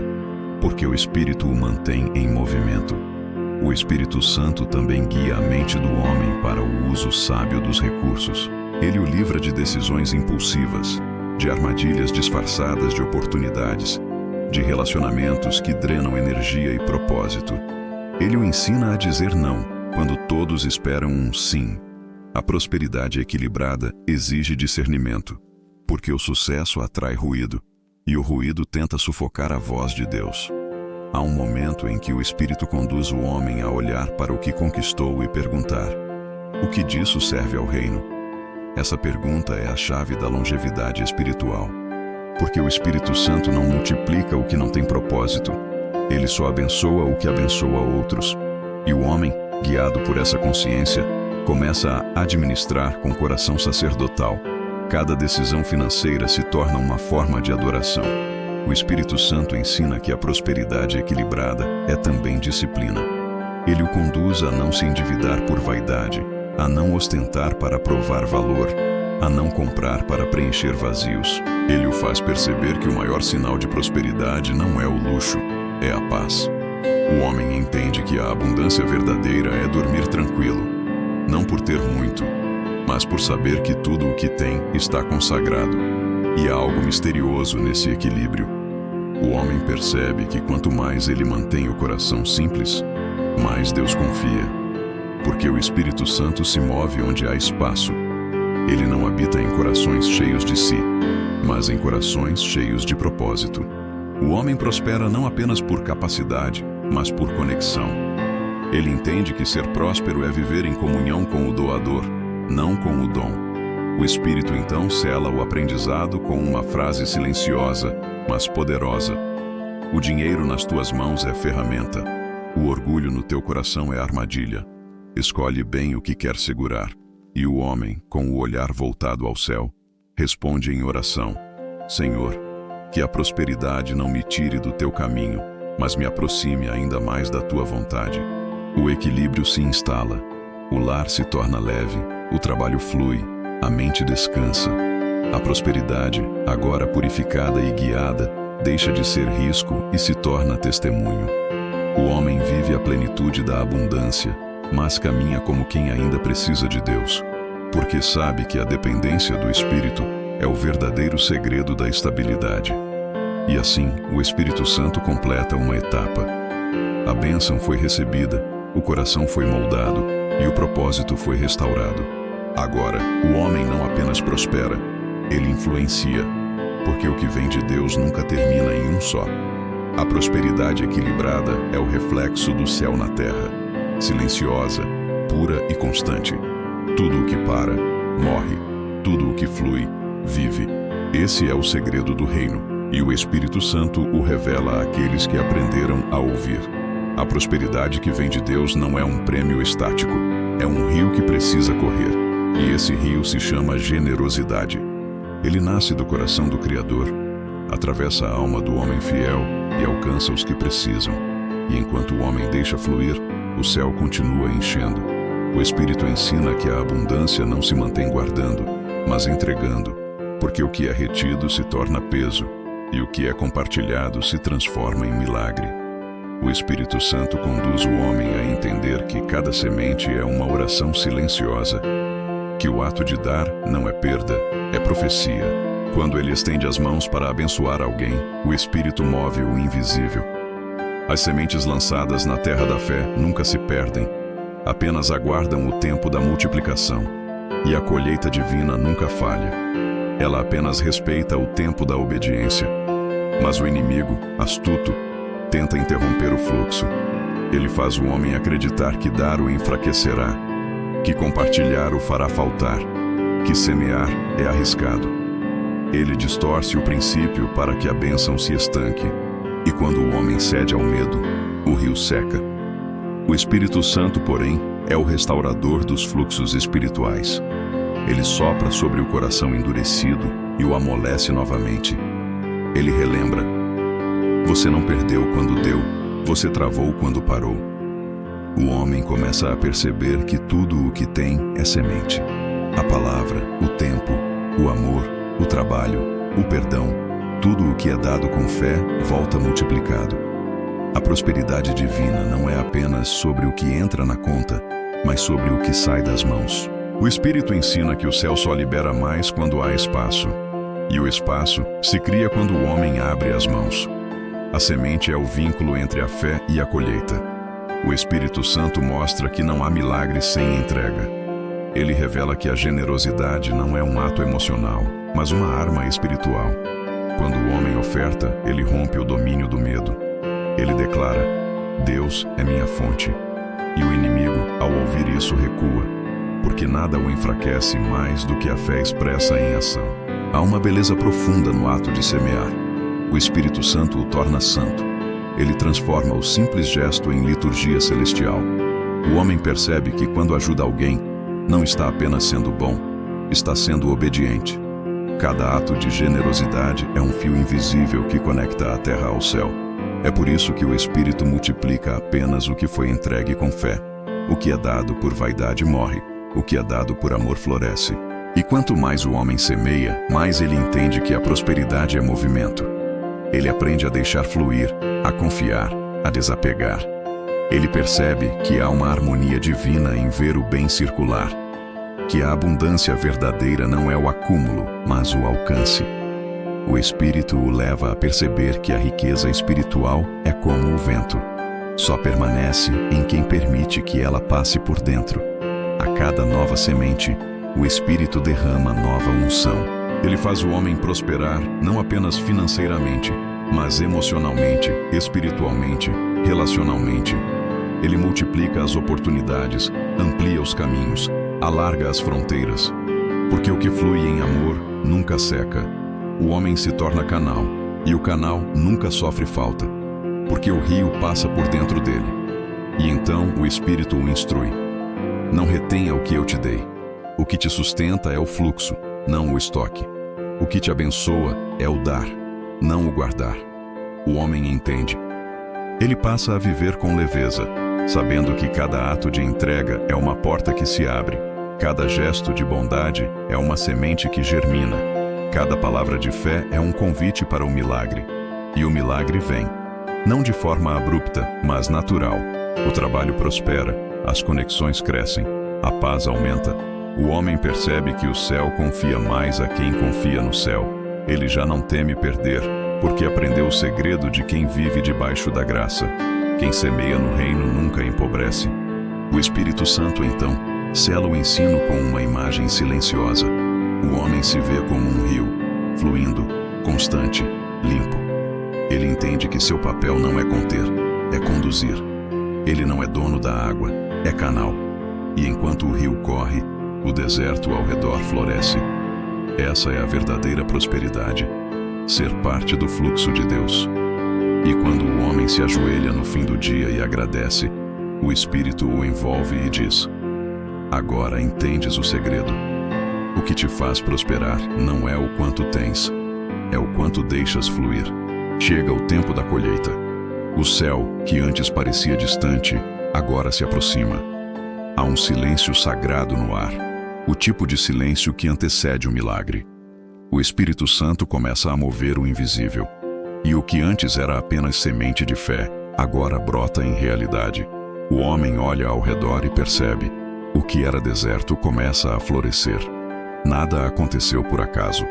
porque o Espírito o mantém em movimento. O Espírito Santo também guia a mente do homem para o uso sábio dos recursos. Ele o livra de decisões impulsivas, de armadilhas disfarçadas de oportunidades, de relacionamentos que drenam energia e propósito. Ele o ensina a dizer não, quando todos esperam um sim. A prosperidade equilibrada exige discernimento, porque o sucesso atrai ruído, e o ruído tenta sufocar a voz de Deus. Há um momento em que o Espírito conduz o homem a olhar para o que conquistou e perguntar: o que disso serve ao reino? Essa pergunta é a chave da longevidade espiritual. Porque o Espírito Santo não multiplica o que não tem propósito. Ele só abençoa o que abençoa outros. E o homem, guiado por essa consciência, começa a administrar com coração sacerdotal. Cada decisão financeira se torna uma forma de adoração. O Espírito Santo ensina que a prosperidade equilibrada é também disciplina. Ele o conduz a não se endividar por vaidade, a não ostentar para provar valor, a não comprar para preencher vazios. Ele o faz perceber que o maior sinal de prosperidade não é o luxo, é a paz. O homem entende que a abundância verdadeira é dormir tranquilo, não por ter muito, mas por saber que tudo o que tem está consagrado. E há algo misterioso nesse equilíbrio. O homem percebe que quanto mais ele mantém o coração simples, mais Deus confia. Porque o Espírito Santo se move onde há espaço. Ele não habita em corações cheios de si, mas em corações cheios de propósito. O homem prospera não apenas por capacidade, mas por conexão. Ele entende que ser próspero é viver em comunhão com o doador, não com o dom. O Espírito então sela o aprendizado com uma frase silenciosa, mas poderosa: o dinheiro nas tuas mãos é ferramenta, o orgulho no teu coração é armadilha. Escolhe bem o que quer segurar. E o homem, com o olhar voltado ao céu, responde em oração: Senhor, que a prosperidade não me tire do teu caminho, mas me aproxime ainda mais da tua vontade. O equilíbrio se instala, o lar se torna leve, o trabalho flui, a mente descansa. A prosperidade, agora purificada e guiada, deixa de ser risco e se torna testemunho. O homem vive a plenitude da abundância, mas caminha como quem ainda precisa de Deus, porque sabe que a dependência do Espírito é o verdadeiro segredo da estabilidade. E assim, o Espírito Santo completa uma etapa. A bênção foi recebida, o coração foi moldado e o propósito foi restaurado. Agora, o homem não apenas prospera, ele influencia, porque o que vem de Deus nunca termina em um só. A prosperidade equilibrada é o reflexo do céu na terra, silenciosa, pura e constante. Tudo o que para, morre. Tudo o que flui, vive. Esse é o segredo do reino, e o Espírito Santo o revela àqueles que aprenderam a ouvir. A prosperidade que vem de Deus não é um prêmio estático, é um rio que precisa correr, e esse rio se chama generosidade. Ele nasce do coração do Criador, atravessa a alma do homem fiel e alcança os que precisam. E enquanto o homem deixa fluir, o céu continua enchendo. O Espírito ensina que a abundância não se mantém guardando, mas entregando, porque o que é retido se torna peso, e o que é compartilhado se transforma em milagre. O Espírito Santo conduz o homem a entender que cada semente é uma oração silenciosa, que o ato de dar não é perda, é profecia. Quando ele estende as mãos para abençoar alguém, o Espírito move o invisível. As sementes lançadas na terra da fé nunca se perdem, apenas aguardam o tempo da multiplicação. E a colheita divina nunca falha. Ela apenas respeita o tempo da obediência. Mas o inimigo, astuto, tenta interromper o fluxo. Ele faz o homem acreditar que dar o enfraquecerá, que compartilhar o fará faltar, que semear é arriscado. Ele distorce o princípio para que a bênção se estanque. E quando o homem cede ao medo, o rio seca. O Espírito Santo, porém, é o restaurador dos fluxos espirituais. Ele sopra sobre o coração endurecido e o amolece novamente. Ele relembra: você não perdeu quando deu, você travou quando parou. O homem começa a perceber que tudo o que tem é semente. A palavra, o tempo, o amor, o trabalho, o perdão, tudo o que é dado com fé volta multiplicado. A prosperidade divina não é apenas sobre o que entra na conta, mas sobre o que sai das mãos. O Espírito ensina que o céu só libera mais quando há espaço. E o espaço se cria quando o homem abre as mãos. A semente é o vínculo entre a fé e a colheita. O Espírito Santo mostra que não há milagre sem entrega. Ele revela que a generosidade não é um ato emocional, mas uma arma espiritual. Quando o homem oferta, ele rompe o domínio do medo. Ele declara: Deus é minha fonte. E o inimigo, ao ouvir isso, recua, porque nada o enfraquece mais do que a fé expressa em ação. Há uma beleza profunda no ato de semear. O Espírito Santo o torna santo. Ele transforma o simples gesto em liturgia celestial. O homem percebe que quando ajuda alguém, não está apenas sendo bom, está sendo obediente. Cada ato de generosidade é um fio invisível que conecta a terra ao céu. É por isso que o Espírito multiplica apenas o que foi entregue com fé. O que é dado por vaidade morre, o que é dado por amor floresce. E quanto mais o homem semeia, mais ele entende que a prosperidade é movimento. Ele aprende a deixar fluir, a confiar, a desapegar. Ele percebe que há uma harmonia divina em ver o bem circular, que a abundância verdadeira não é o acúmulo, mas o alcance. O Espírito o leva a perceber que a riqueza espiritual é como o vento. Só permanece em quem permite que ela passe por dentro. A cada nova semente, o Espírito derrama nova unção. Ele faz o homem prosperar não apenas financeiramente, mas emocionalmente, espiritualmente, relacionalmente. Ele multiplica as oportunidades, amplia os caminhos, alarga as fronteiras. Porque o que flui em amor nunca seca. O homem se torna canal, e o canal nunca sofre falta, porque o rio passa por dentro dele. E então o Espírito o instrui. Não retenha o que eu te dei. O que te sustenta é o fluxo, não o estoque. O que te abençoa é o dar, não o guardar. O homem entende. Ele passa a viver com leveza, sabendo que cada ato de entrega é uma porta que se abre, cada gesto de bondade é uma semente que germina, cada palavra de fé é um convite para o milagre. E o milagre vem, não de forma abrupta, mas natural. O trabalho prospera, as conexões crescem, a paz aumenta. O homem percebe que o céu confia mais a quem confia no céu. Ele já não teme perder, porque aprendeu o segredo de quem vive debaixo da graça. Quem semeia no reino nunca empobrece. O Espírito Santo, então, sela o ensino com uma imagem silenciosa. O homem se vê como um rio, fluindo, constante, limpo. Ele entende que seu papel não é conter, é conduzir. Ele não é dono da água, é canal. E enquanto o rio corre, o deserto ao redor floresce. Essa é a verdadeira prosperidade, ser parte do fluxo de Deus. E quando o homem se ajoelha no fim do dia e agradece, o Espírito o envolve e diz: agora entendes o segredo. O que te faz prosperar não é o quanto tens, é o quanto deixas fluir. Chega o tempo da colheita. O céu, que antes parecia distante, agora se aproxima. Há um silêncio sagrado no ar, o tipo de silêncio que antecede o milagre. O Espírito Santo começa a mover o invisível. E o que antes era apenas semente de fé, agora brota em realidade. O homem olha ao redor e percebe: o que era deserto começa a florescer. Nada aconteceu por acaso.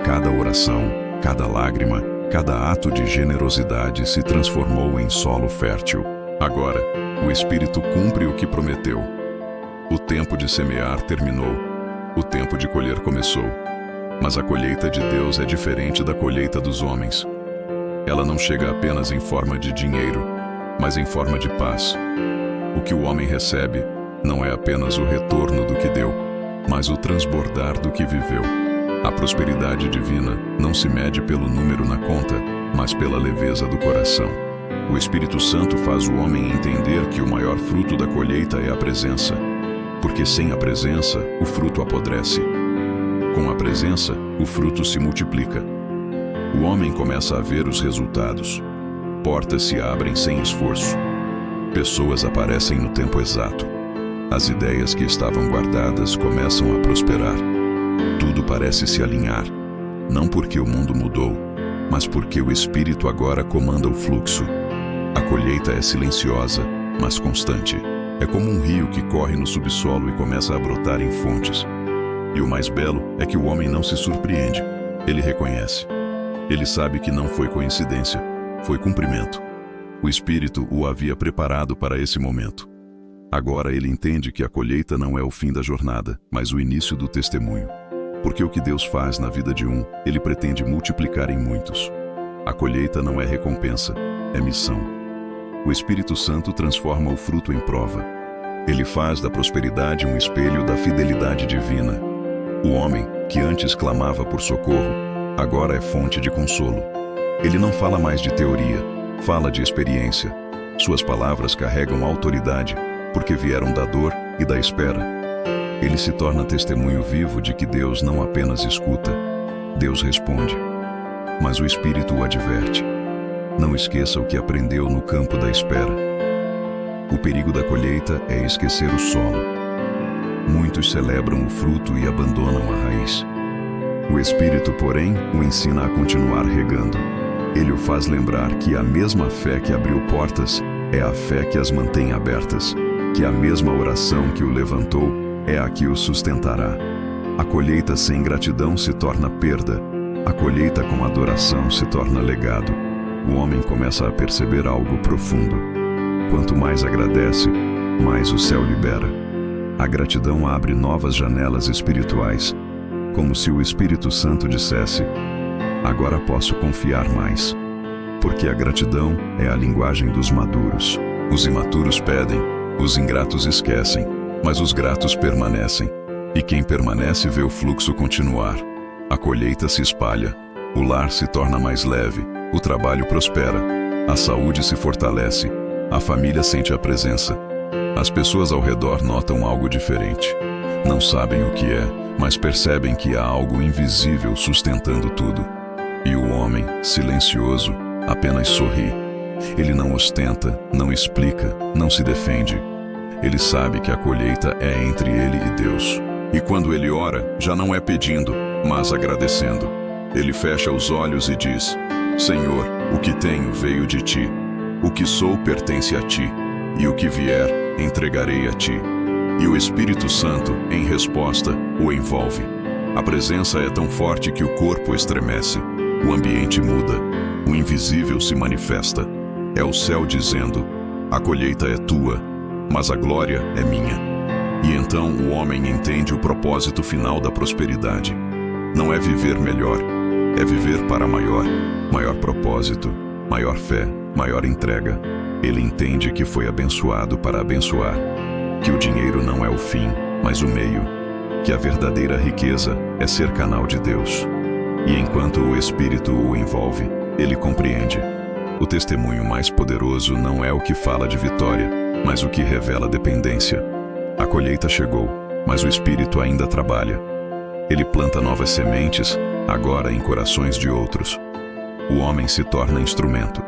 Cada oração, cada lágrima, cada ato de generosidade se transformou em solo fértil. Agora, o Espírito cumpre o que prometeu. O tempo de semear terminou. O tempo de colher começou. Mas a colheita de Deus é diferente da colheita dos homens. Ela não chega apenas em forma de dinheiro, mas em forma de paz. O que o homem recebe não é apenas o retorno do que deu, mas o transbordar do que viveu. A prosperidade divina não se mede pelo número na conta, mas pela leveza do coração. O Espírito Santo faz o homem entender que o maior fruto da colheita é a presença, porque sem a presença, o fruto apodrece. Com a presença, o fruto se multiplica. O homem começa a ver os resultados. Portas se abrem sem esforço. Pessoas aparecem no tempo exato. As ideias que estavam guardadas começam a prosperar. Tudo parece se alinhar, não porque o mundo mudou, mas porque o Espírito agora comanda o fluxo. A colheita é silenciosa, mas constante. É como um rio que corre no subsolo e começa a brotar em fontes. E o mais belo é que o homem não se surpreende. Ele reconhece. Ele sabe que não foi coincidência, foi cumprimento. O Espírito o havia preparado para esse momento. Agora ele entende que a colheita não é o fim da jornada, mas o início do testemunho. Porque o que Deus faz na vida de um, Ele pretende multiplicar em muitos. A colheita não é recompensa, é missão. O Espírito Santo transforma o fruto em prova. Ele faz da prosperidade um espelho da fidelidade divina. O homem, que antes clamava por socorro, agora é fonte de consolo. Ele não fala mais de teoria, fala de experiência. Suas palavras carregam autoridade, porque vieram da dor e da espera. Ele se torna testemunho vivo de que Deus não apenas escuta, Deus responde. Mas o Espírito o adverte. Não esqueça o que aprendeu no campo da espera. O perigo da colheita é esquecer o solo. Muitos celebram o fruto e abandonam a raiz. O Espírito, porém, o ensina a continuar regando. Ele o faz lembrar que a mesma fé que abriu portas é a fé que as mantém abertas, que a mesma oração que o levantou é a que o sustentará. A colheita sem gratidão se torna perda. A colheita com adoração se torna legado. O homem começa a perceber algo profundo. Quanto mais agradece, mais o céu libera. A gratidão abre novas janelas espirituais, como se o Espírito Santo dissesse: agora posso confiar mais. Porque a gratidão é a linguagem dos maduros. Os imaturos pedem, os ingratos esquecem, mas os gratos permanecem. E quem permanece vê o fluxo continuar. A colheita se espalha, o lar se torna mais leve, o trabalho prospera, a saúde se fortalece, a família sente a presença. As pessoas ao redor notam algo diferente. Não sabem o que é, mas percebem que há algo invisível sustentando tudo. E o homem, silencioso, apenas sorri. Ele não ostenta, não explica, não se defende. Ele sabe que a colheita é entre ele e Deus. E quando ele ora, já não é pedindo, mas agradecendo. Ele fecha os olhos e diz: Senhor, o que tenho veio de ti. O que sou pertence a ti. E o que vier, entregarei a ti. E o Espírito Santo, em resposta, o envolve. A presença é tão forte que o corpo estremece. O ambiente muda. O invisível se manifesta. É o céu dizendo: a colheita é tua, mas a glória é minha. E então o homem entende o propósito final da prosperidade. Não é viver melhor, é viver para maior propósito, maior fé, maior entrega. Ele entende que foi abençoado para abençoar, que o dinheiro não é o fim, mas o meio, que a verdadeira riqueza é ser canal de Deus. E enquanto o Espírito o envolve, ele compreende. O testemunho mais poderoso não é o que fala de vitória, mas o que revela dependência. A colheita chegou, mas o Espírito ainda trabalha. Ele planta novas sementes, agora em corações de outros. O homem se torna instrumento,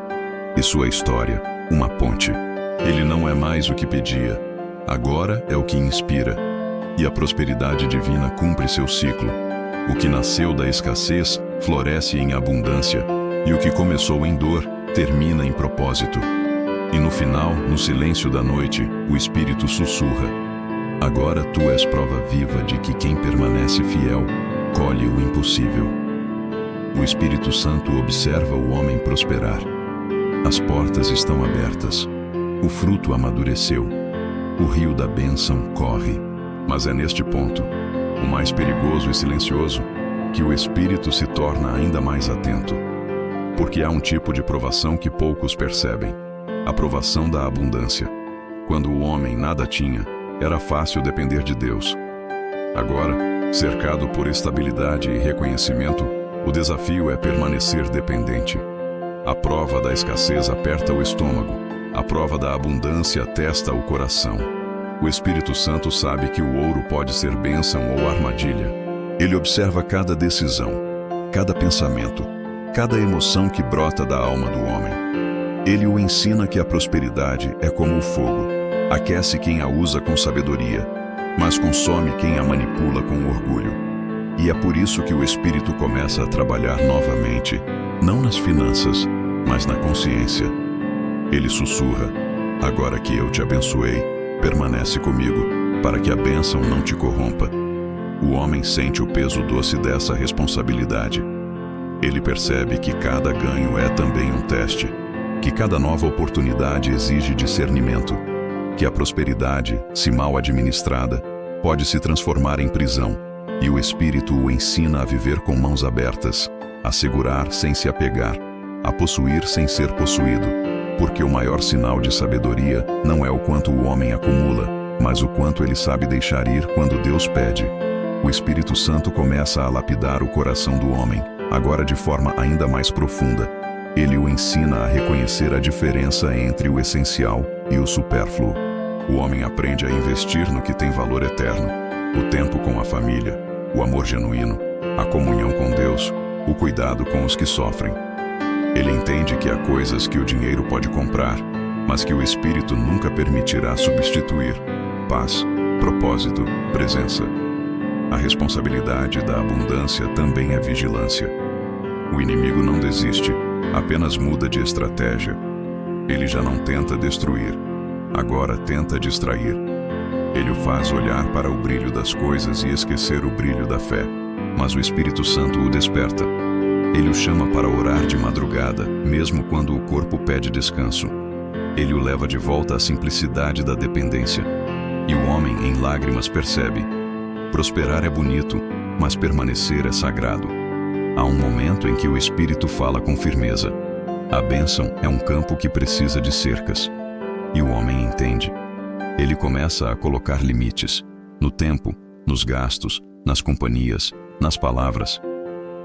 e sua história, uma ponte. Ele não é mais o que pedia, agora é o que inspira. E a prosperidade divina cumpre seu ciclo. O que nasceu da escassez floresce em abundância, e o que começou em dor termina em propósito. E no final, no silêncio da noite, o Espírito sussurra: agora tu és prova viva de que quem permanece fiel, colhe o impossível. O Espírito Santo observa o homem prosperar. As portas estão abertas. O fruto amadureceu. O rio da bênção corre. Mas é neste ponto, o mais perigoso e silencioso, que o Espírito se torna ainda mais atento. Porque há um tipo de provação que poucos percebem: a provação da abundância. Quando o homem nada tinha, era fácil depender de Deus. Agora, cercado por estabilidade e reconhecimento, o desafio é permanecer dependente. A prova da escassez aperta o estômago. A prova da abundância testa o coração. O Espírito Santo sabe que o ouro pode ser bênção ou armadilha. Ele observa cada decisão, cada pensamento, cada emoção que brota da alma do homem. Ele o ensina que a prosperidade é como o fogo, aquece quem a usa com sabedoria, mas consome quem a manipula com orgulho. E é por isso que o Espírito começa a trabalhar novamente, não nas finanças, mas na consciência. Ele sussurra: agora que eu te abençoei, permanece comigo, para que a bênção não te corrompa. O homem sente o peso doce dessa responsabilidade. Ele percebe que cada ganho é também um teste, que cada nova oportunidade exige discernimento, que a prosperidade, se mal administrada, pode se transformar em prisão, e o Espírito o ensina a viver com mãos abertas, a segurar sem se apegar, a possuir sem ser possuído, porque o maior sinal de sabedoria não é o quanto o homem acumula, mas o quanto ele sabe deixar ir quando Deus pede. O Espírito Santo começa a lapidar o coração do homem, agora de forma ainda mais profunda. Ele o ensina a reconhecer a diferença entre o essencial e o supérfluo. O homem aprende a investir no que tem valor eterno: o tempo com a família, o amor genuíno, a comunhão com Deus, o cuidado com os que sofrem. Ele entende que há coisas que o dinheiro pode comprar, mas que o Espírito nunca permitirá substituir: paz, propósito, presença. A responsabilidade da abundância também é vigilância. O inimigo não desiste, apenas muda de estratégia. Ele já não tenta destruir, agora tenta distrair. Ele o faz olhar para o brilho das coisas e esquecer o brilho da fé, mas o Espírito Santo o desperta. Ele o chama para orar de madrugada, mesmo quando o corpo pede descanso. Ele o leva de volta à simplicidade da dependência. E o homem, em lágrimas, percebe: prosperar é bonito, mas permanecer é sagrado. Há um momento em que o Espírito fala com firmeza: a bênção é um campo que precisa de cercas. E o homem entende. Ele começa a colocar limites, no tempo, nos gastos, nas companhias, nas palavras.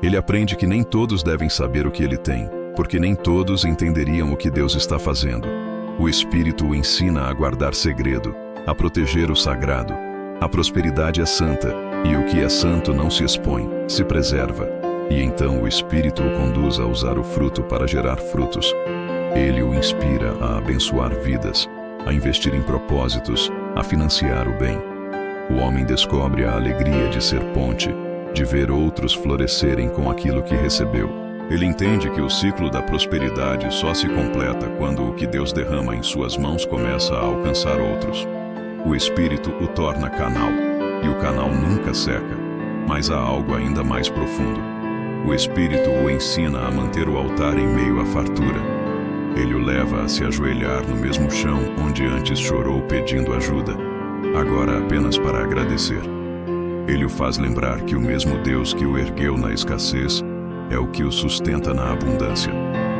Ele aprende que nem todos devem saber o que ele tem, porque nem todos entenderiam o que Deus está fazendo. O Espírito o ensina a guardar segredo, a proteger o sagrado. A prosperidade é santa, e o que é santo não se expõe, se preserva. E então o Espírito o conduz a usar o fruto para gerar frutos. Ele o inspira a abençoar vidas, a investir em propósitos, a financiar o bem. O homem descobre a alegria de ser ponte, de ver outros florescerem com aquilo que recebeu. Ele entende que o ciclo da prosperidade só se completa quando o que Deus derrama em suas mãos começa a alcançar outros. O Espírito o torna canal, e o canal nunca seca, mas há algo ainda mais profundo. O Espírito o ensina a manter o altar em meio à fartura. Ele o leva a se ajoelhar no mesmo chão onde antes chorou pedindo ajuda, agora apenas para agradecer. Ele o faz lembrar que o mesmo Deus que o ergueu na escassez é o que o sustenta na abundância,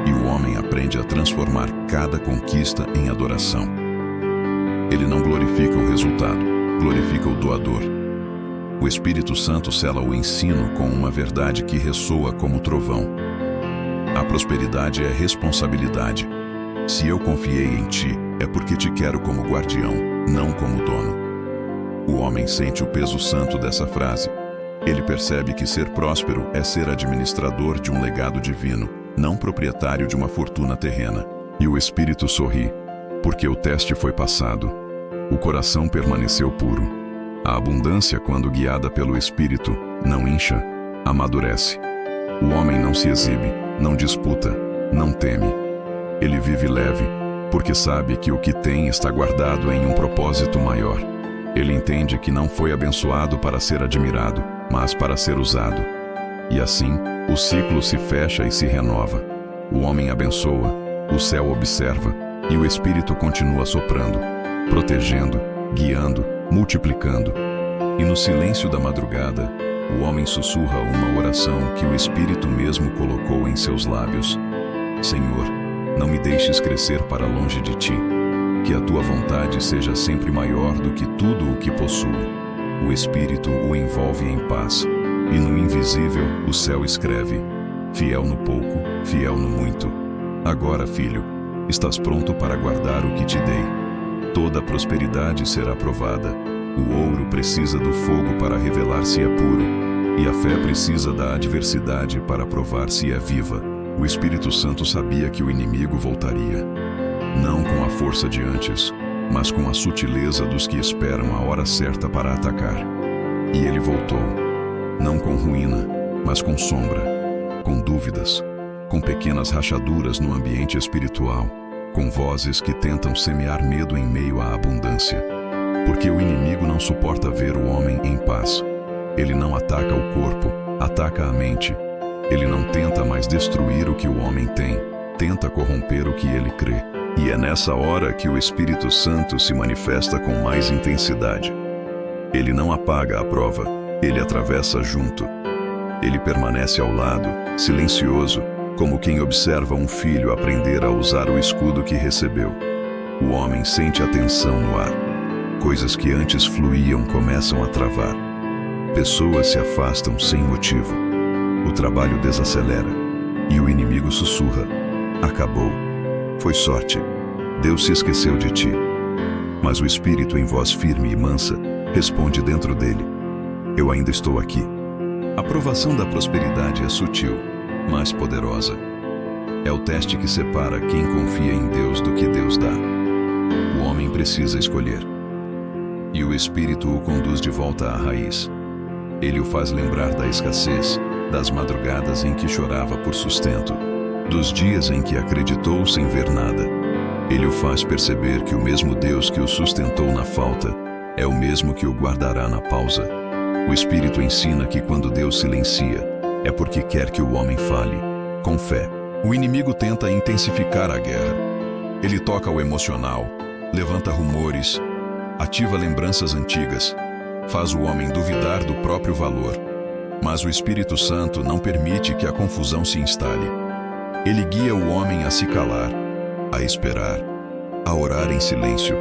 e o homem aprende a transformar cada conquista em adoração. Ele não glorifica o resultado, glorifica o doador. O Espírito Santo sela o ensino com uma verdade que ressoa como trovão. A prosperidade é responsabilidade. Se eu confiei em ti, é porque te quero como guardião, não como dono. O homem sente o peso santo dessa frase. Ele percebe que ser próspero é ser administrador de um legado divino, não proprietário de uma fortuna terrena. E o Espírito sorri, porque o teste foi passado. O coração permaneceu puro. A abundância, quando guiada pelo Espírito, não incha, amadurece. O homem não se exibe, não disputa, não teme. Ele vive leve, porque sabe que o que tem está guardado em um propósito maior. Ele entende que não foi abençoado para ser admirado, mas para ser usado. E assim, o ciclo se fecha e se renova. O homem abençoa, o céu observa, e o Espírito continua soprando, protegendo, guiando, multiplicando. E no silêncio da madrugada, o homem sussurra uma oração que o Espírito mesmo colocou em seus lábios: Senhor, não me deixes crescer para longe de ti. Que a tua vontade seja sempre maior do que tudo o que possuo. O Espírito o envolve em paz, e no invisível o céu escreve: fiel no pouco, fiel no muito. Agora, filho, estás pronto para guardar o que te dei. Toda prosperidade será provada. O ouro precisa do fogo para revelar se é puro. E a fé precisa da adversidade para provar se é viva. O Espírito Santo sabia que o inimigo voltaria. Não com a força de antes, mas com a sutileza dos que esperam a hora certa para atacar. E ele voltou, não com ruína, mas com sombra, com dúvidas, com pequenas rachaduras no ambiente espiritual, com vozes que tentam semear medo em meio à abundância. Porque o inimigo não suporta ver o homem em paz. Ele não ataca o corpo, ataca a mente. Ele não tenta mais destruir o que o homem tem, tenta corromper o que ele crê. E é nessa hora que o Espírito Santo se manifesta com mais intensidade. Ele não apaga a prova, ele atravessa junto. Ele permanece ao lado, silencioso, como quem observa um filho aprender a usar o escudo que recebeu. O homem sente a tensão no ar. Coisas que antes fluíam começam a travar. Pessoas se afastam sem motivo. O trabalho desacelera. E o inimigo sussurra: acabou. Foi sorte. Deus se esqueceu de ti. Mas o Espírito, em voz firme e mansa, responde dentro dele: eu ainda estou aqui. A provação da prosperidade é sutil, mas poderosa. É o teste que separa quem confia em Deus do que Deus dá. O homem precisa escolher. E o Espírito o conduz de volta à raiz. Ele o faz lembrar da escassez, das madrugadas em que chorava por sustento, dos dias em que acreditou sem ver nada. Ele o faz perceber que o mesmo Deus que o sustentou na falta é o mesmo que o guardará na pausa. O Espírito ensina que quando Deus silencia, é porque quer que o homem fale, com fé. O inimigo tenta intensificar a guerra. Ele toca o emocional, levanta rumores, ativa lembranças antigas, faz o homem duvidar do próprio valor. Mas o Espírito Santo não permite que a confusão se instale. Ele guia o homem a se calar, a esperar, a orar em silêncio.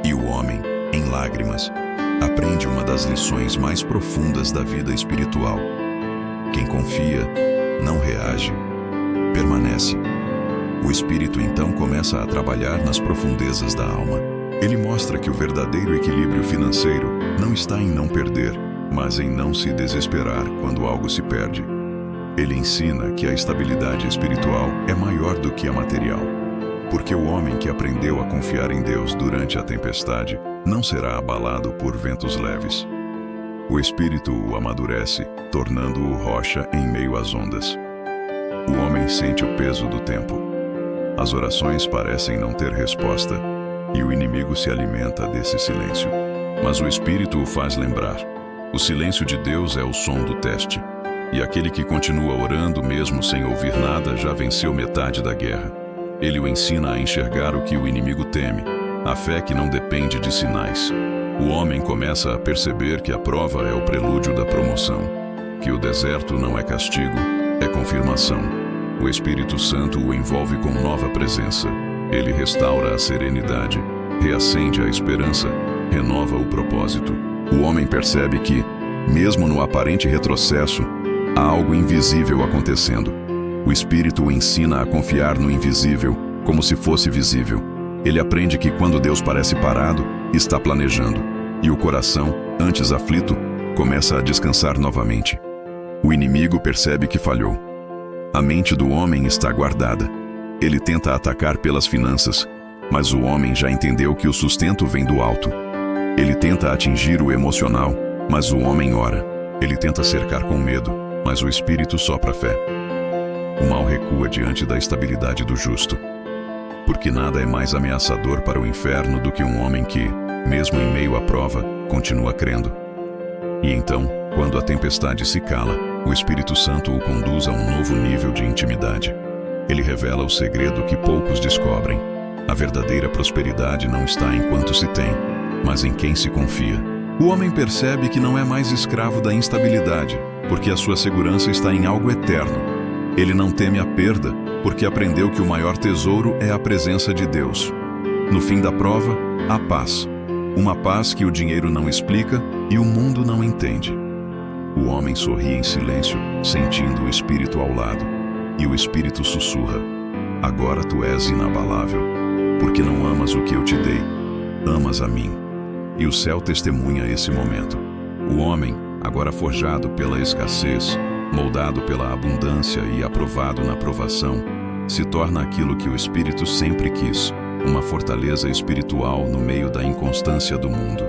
E o homem, em lágrimas, aprende uma das lições mais profundas da vida espiritual. Quem confia, não reage, permanece. O Espírito então começa a trabalhar nas profundezas da alma. Ele mostra que o verdadeiro equilíbrio financeiro não está em não perder, mas em não se desesperar quando algo se perde. Ele ensina que a estabilidade espiritual é maior do que a material, porque o homem que aprendeu a confiar em Deus durante a tempestade não será abalado por ventos leves. O Espírito o amadurece, tornando-o rocha em meio às ondas. O homem sente o peso do tempo. As orações parecem não ter resposta, e o inimigo se alimenta desse silêncio. Mas o Espírito o faz lembrar: o silêncio de Deus é o som do teste, e aquele que continua orando mesmo sem ouvir nada já venceu metade da guerra. Ele o ensina a enxergar o que o inimigo teme, a fé que não depende de sinais. O homem começa a perceber que a prova é o prelúdio da promoção, que o deserto não é castigo, é confirmação. O Espírito Santo o envolve com nova presença. Ele restaura a serenidade, reacende a esperança, renova o propósito. O homem percebe que, mesmo no aparente retrocesso, há algo invisível acontecendo. O Espírito o ensina a confiar no invisível, como se fosse visível. Ele aprende que quando Deus parece parado, está planejando, e o coração, antes aflito, começa a descansar novamente. O inimigo percebe que falhou. A mente do homem está guardada. Ele tenta atacar pelas finanças, mas o homem já entendeu que o sustento vem do alto. Ele tenta atingir o emocional, mas o homem ora. Ele tenta cercar com medo, mas o Espírito sopra fé. O mal recua diante da estabilidade do justo, porque nada é mais ameaçador para o inferno do que um homem que, mesmo em meio à prova, continua crendo. E então, quando a tempestade se cala, o Espírito Santo o conduz a um novo nível de intimidade. Ele revela o segredo que poucos descobrem. A verdadeira prosperidade não está em quanto se tem, mas em quem se confia. O homem percebe que não é mais escravo da instabilidade, porque a sua segurança está em algo eterno. Ele não teme a perda, porque aprendeu que o maior tesouro é a presença de Deus. No fim da prova, há paz. Uma paz que o dinheiro não explica e o mundo não entende. O homem sorri em silêncio, sentindo o Espírito ao lado. E o Espírito sussurra: agora tu és inabalável, porque não amas o que eu te dei, amas a mim. E o céu testemunha esse momento. O homem, agora forjado pela escassez, moldado pela abundância e aprovado na provação, se torna aquilo que o Espírito sempre quis, uma fortaleza espiritual no meio da inconstância do mundo.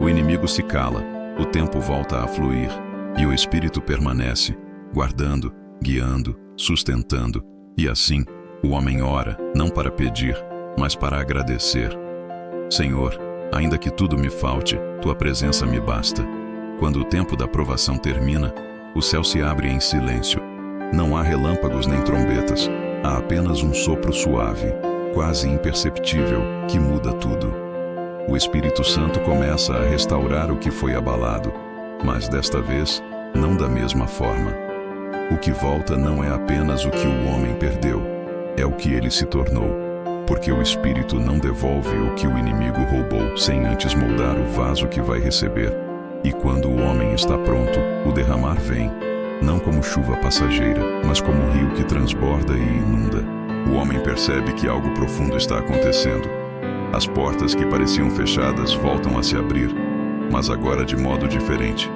O inimigo se cala, o tempo volta a fluir, e o Espírito permanece, guardando, guiando, sustentando, e assim, o homem ora, não para pedir, mas para agradecer. Senhor, ainda que tudo me falte, tua presença me basta. Quando o tempo da provação termina, o céu se abre em silêncio. Não há relâmpagos nem trombetas, há apenas um sopro suave, quase imperceptível, que muda tudo. O Espírito Santo começa a restaurar o que foi abalado, mas desta vez, não da mesma forma. O que volta não é apenas o que o homem perdeu, é o que ele se tornou, porque o Espírito não devolve o que o inimigo roubou sem antes moldar o vaso que vai receber. E quando o homem está pronto, o derramar vem, não como chuva passageira, mas como um rio que transborda e inunda. O homem percebe que algo profundo está acontecendo. As portas que pareciam fechadas voltam a se abrir, mas agora de modo diferente.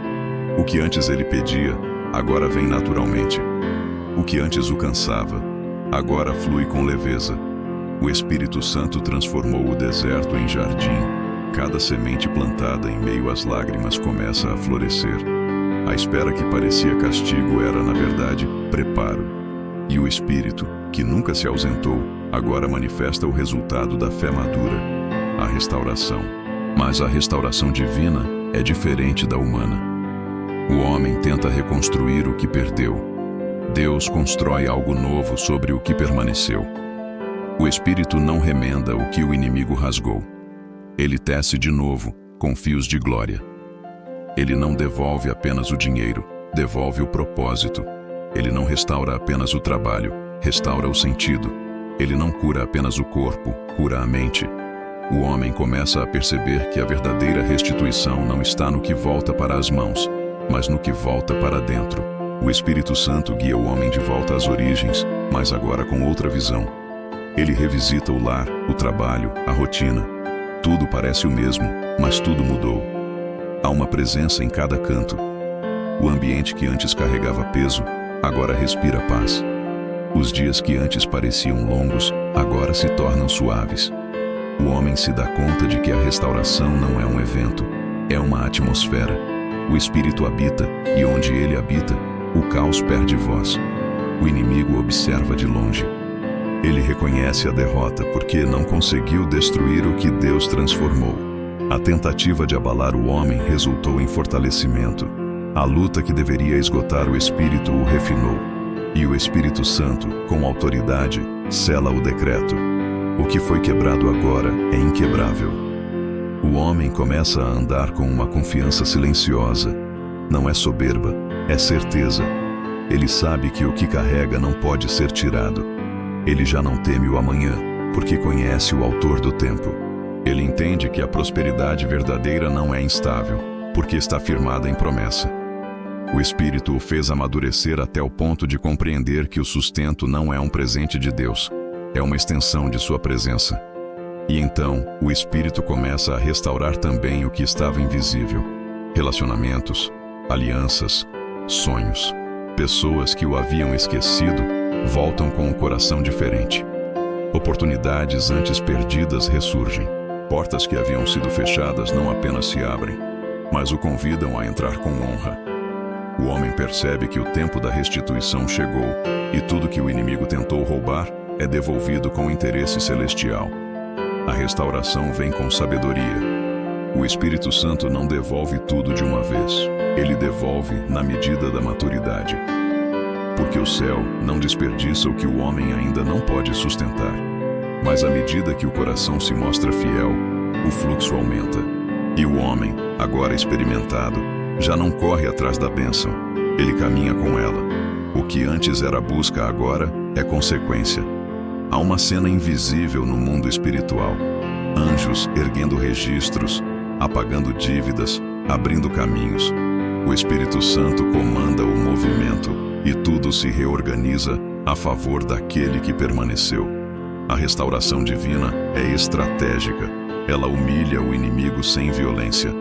O que antes ele pedia, agora vem naturalmente. O que antes o cansava, agora flui com leveza. O Espírito Santo transformou o deserto em jardim. Cada semente plantada em meio às lágrimas começa a florescer. A espera que parecia castigo era, na verdade, preparo. E o Espírito, que nunca se ausentou, agora manifesta o resultado da fé madura, a restauração. Mas a restauração divina é diferente da humana. O homem tenta reconstruir o que perdeu. Deus constrói algo novo sobre o que permaneceu. O Espírito não remenda o que o inimigo rasgou. Ele tece de novo, com fios de glória. Ele não devolve apenas o dinheiro, devolve o propósito. Ele não restaura apenas o trabalho, restaura o sentido. Ele não cura apenas o corpo, cura a mente. O homem começa a perceber que a verdadeira restituição não está no que volta para as mãos, mas no que volta para dentro. O Espírito Santo guia o homem de volta às origens, mas agora com outra visão. Ele revisita o lar, o trabalho, a rotina. Tudo parece o mesmo, mas tudo mudou. Há uma presença em cada canto. O ambiente que antes carregava peso, agora respira paz. Os dias que antes pareciam longos, agora se tornam suaves. O homem se dá conta de que a restauração não é um evento, é uma atmosfera. O Espírito habita, e onde ele habita, o caos perde voz. O inimigo observa de longe. Ele reconhece a derrota porque não conseguiu destruir o que Deus transformou. A tentativa de abalar o homem resultou em fortalecimento. A luta que deveria esgotar o Espírito o refinou. E o Espírito Santo, com autoridade, sela o decreto. O que foi quebrado agora é inquebrável. O homem começa a andar com uma confiança silenciosa. Não é soberba, é certeza. Ele sabe que o que carrega não pode ser tirado. Ele já não teme o amanhã, porque conhece o autor do tempo. Ele entende que a prosperidade verdadeira não é instável, porque está firmada em promessa. O Espírito o fez amadurecer até o ponto de compreender que o sustento não é um presente de Deus, é uma extensão de sua presença. E então, o Espírito começa a restaurar também o que estava invisível. Relacionamentos, alianças, sonhos. Pessoas que o haviam esquecido voltam com um coração diferente. Oportunidades antes perdidas ressurgem. Portas que haviam sido fechadas não apenas se abrem, mas o convidam a entrar com honra. O homem percebe que o tempo da restituição chegou, e tudo que o inimigo tentou roubar é devolvido com interesse celestial. A restauração vem com sabedoria. O Espírito Santo não devolve tudo de uma vez. Ele devolve na medida da maturidade. Porque o céu não desperdiça o que o homem ainda não pode sustentar. Mas à medida que o coração se mostra fiel, o fluxo aumenta. E o homem, agora experimentado, já não corre atrás da bênção. Ele caminha com ela. O que antes era busca agora é consequência. Há uma cena invisível no mundo espiritual. Anjos erguendo registros, apagando dívidas, abrindo caminhos. O Espírito Santo comanda o movimento e tudo se reorganiza a favor daquele que permaneceu. A restauração divina é estratégica. Ela humilha o inimigo sem violência.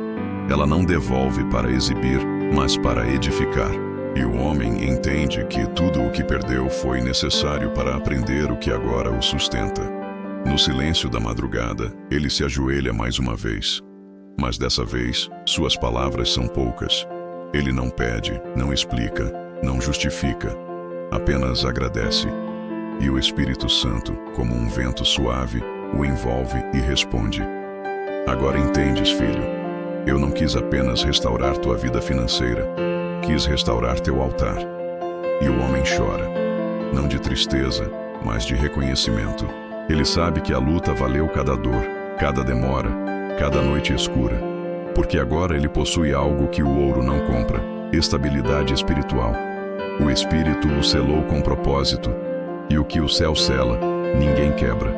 Ela não devolve para exibir, mas para edificar. E o homem entende que tudo o que perdeu foi necessário para aprender o que agora o sustenta. No silêncio da madrugada, ele se ajoelha mais uma vez. Mas dessa vez, suas palavras são poucas. Ele não pede, não explica, não justifica, apenas agradece. E o Espírito Santo, como um vento suave, o envolve e responde: Agora entendes, filho. Eu não quis apenas restaurar tua vida financeira, quis restaurar teu altar. E o homem chora, não de tristeza, mas de reconhecimento. Ele sabe que a luta valeu cada dor, cada demora, cada noite escura, porque agora ele possui algo que o ouro não compra: estabilidade espiritual. O Espírito o selou com propósito, e o que o céu sela, ninguém quebra.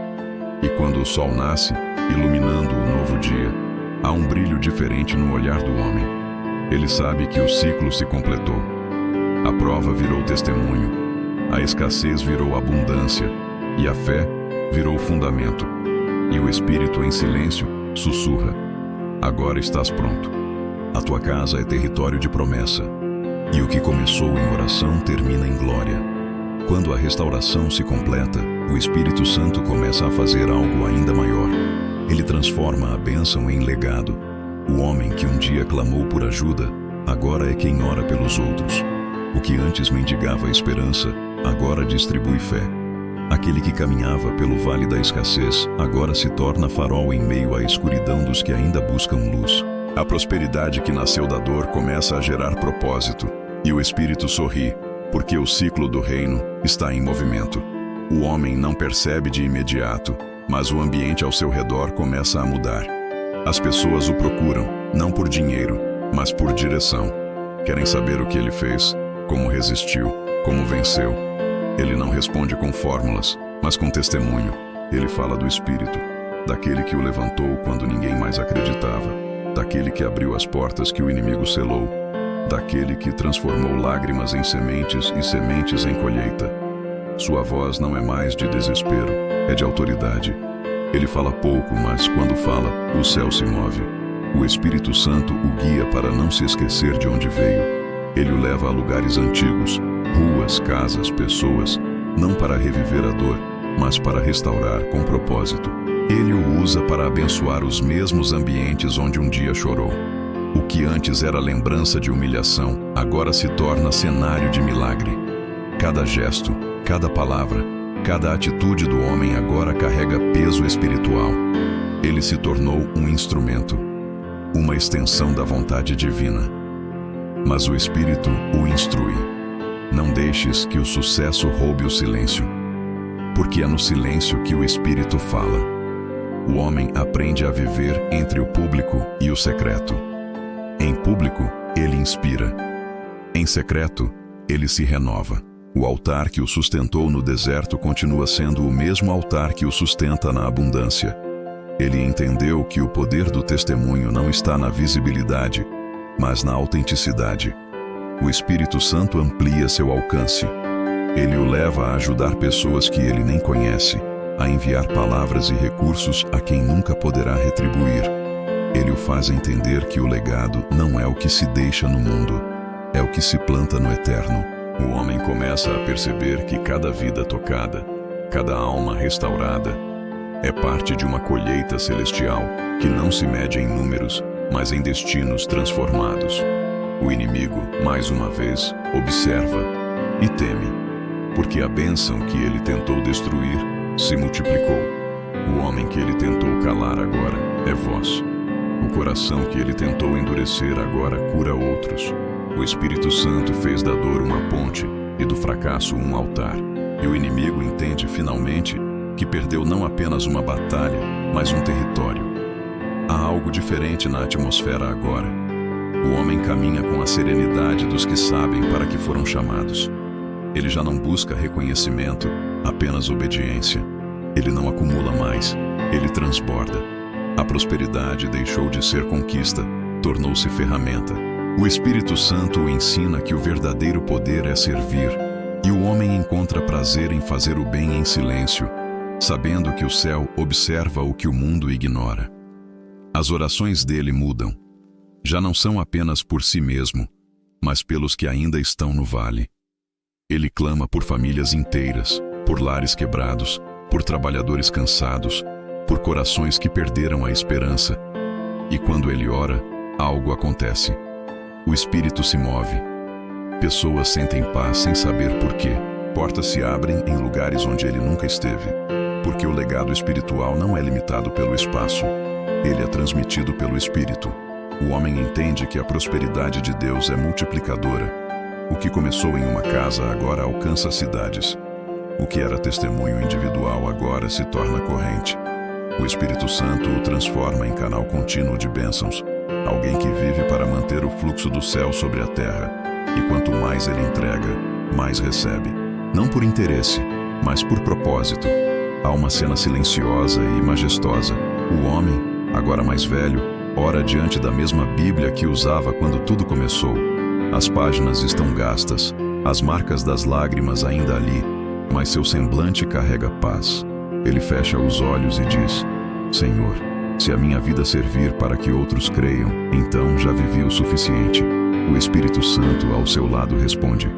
E quando o sol nasce, iluminando o novo dia, há um brilho diferente no olhar do homem. Ele sabe que o ciclo se completou. A prova virou testemunho, a escassez virou abundância, e a fé virou fundamento. E o Espírito em silêncio sussurra: Agora estás pronto. A tua casa é território de promessa, e o que começou em oração termina em glória. Quando a restauração se completa, o Espírito Santo começa a fazer algo ainda maior. Ele transforma a bênção em legado. O homem que um dia clamou por ajuda, agora é quem ora pelos outros. O que antes mendigava esperança, agora distribui fé. Aquele que caminhava pelo vale da escassez, agora se torna farol em meio à escuridão dos que ainda buscam luz. A prosperidade que nasceu da dor começa a gerar propósito, e o Espírito sorri, porque o ciclo do reino está em movimento. O homem não percebe de imediato, mas o ambiente ao seu redor começa a mudar. As pessoas o procuram, não por dinheiro, mas por direção. Querem saber o que ele fez, como resistiu, como venceu. Ele não responde com fórmulas, mas com testemunho. Ele fala do Espírito, daquele que o levantou quando ninguém mais acreditava, daquele que abriu as portas que o inimigo selou, daquele que transformou lágrimas em sementes e sementes em colheita. Sua voz não é mais de desespero, é de autoridade. Ele fala pouco, mas quando fala, o céu se move. O Espírito Santo o guia para não se esquecer de onde veio. Ele o leva a lugares antigos, ruas, casas, pessoas, não para reviver a dor, mas para restaurar com propósito. Ele o usa para abençoar os mesmos ambientes onde um dia chorou. O que antes era lembrança de humilhação, agora se torna cenário de milagre. Cada gesto, cada palavra, cada atitude do homem agora carrega peso espiritual. Ele se tornou um instrumento, uma extensão da vontade divina. Mas o Espírito o instrui. Não deixes que o sucesso roube o silêncio, porque é no silêncio que o Espírito fala. O homem aprende a viver entre o público e o secreto. Em público, ele inspira. Em secreto, ele se renova. O altar que o sustentou no deserto continua sendo o mesmo altar que o sustenta na abundância. Ele entendeu que o poder do testemunho não está na visibilidade, mas na autenticidade. O Espírito Santo amplia seu alcance. Ele o leva a ajudar pessoas que ele nem conhece, a enviar palavras e recursos a quem nunca poderá retribuir. Ele o faz entender que o legado não é o que se deixa no mundo, é o que se planta no eterno. O homem começa a perceber que cada vida tocada, cada alma restaurada, é parte de uma colheita celestial que não se mede em números, mas em destinos transformados. O inimigo, mais uma vez, observa e teme, porque a bênção que ele tentou destruir se multiplicou. O homem que ele tentou calar agora é voz. O coração que ele tentou endurecer agora cura outros. O Espírito Santo fez da dor uma ponte e do fracasso um altar. E o inimigo entende finalmente que perdeu não apenas uma batalha, mas um território. Há algo diferente na atmosfera agora. O homem caminha com a serenidade dos que sabem para que foram chamados. Ele já não busca reconhecimento, apenas obediência. Ele não acumula mais, ele transborda. A prosperidade deixou de ser conquista, tornou-se ferramenta. O Espírito Santo o ensina que o verdadeiro poder é servir, e o homem encontra prazer em fazer o bem em silêncio, sabendo que o céu observa o que o mundo ignora. As orações dele mudam. Já não são apenas por si mesmo, mas pelos que ainda estão no vale. Ele clama por famílias inteiras, por lares quebrados, por trabalhadores cansados, por corações que perderam a esperança. E quando ele ora, algo acontece. O Espírito se move. Pessoas sentem paz sem saber por quê. Portas se abrem em lugares onde ele nunca esteve. Porque o legado espiritual não é limitado pelo espaço. Ele é transmitido pelo Espírito. O homem entende que a prosperidade de Deus é multiplicadora. O que começou em uma casa agora alcança cidades. O que era testemunho individual agora se torna corrente. O Espírito Santo o transforma em canal contínuo de bênçãos. Alguém que vive para manter o fluxo do céu sobre a terra. E quanto mais ele entrega, mais recebe. Não por interesse, mas por propósito. Há uma cena silenciosa e majestosa. O homem, agora mais velho, ora diante da mesma Bíblia que usava quando tudo começou. As páginas estão gastas, as marcas das lágrimas ainda ali, mas seu semblante carrega paz. Ele fecha os olhos e diz: Senhor, se a minha vida servir para que outros creiam, então já vivi o suficiente. O Espírito Santo ao seu lado responde: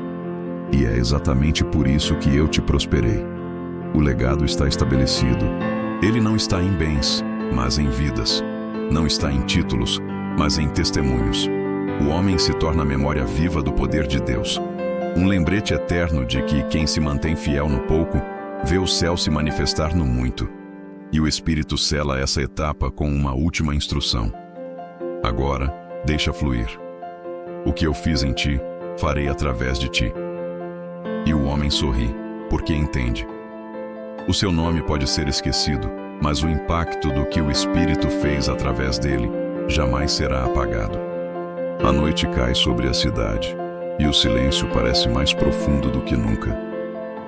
E é exatamente por isso que eu te prosperei. O legado está estabelecido. Ele não está em bens, mas em vidas. Não está em títulos, mas em testemunhos. O homem se torna a memória viva do poder de Deus. Um lembrete eterno de que quem se mantém fiel no pouco, vê o céu se manifestar no muito. E o Espírito sela essa etapa com uma última instrução. Agora, deixa fluir. O que eu fiz em ti, farei através de ti. E o homem sorri, porque entende. O seu nome pode ser esquecido, mas o impacto do que o Espírito fez através dele jamais será apagado. A noite cai sobre a cidade, e o silêncio parece mais profundo do que nunca.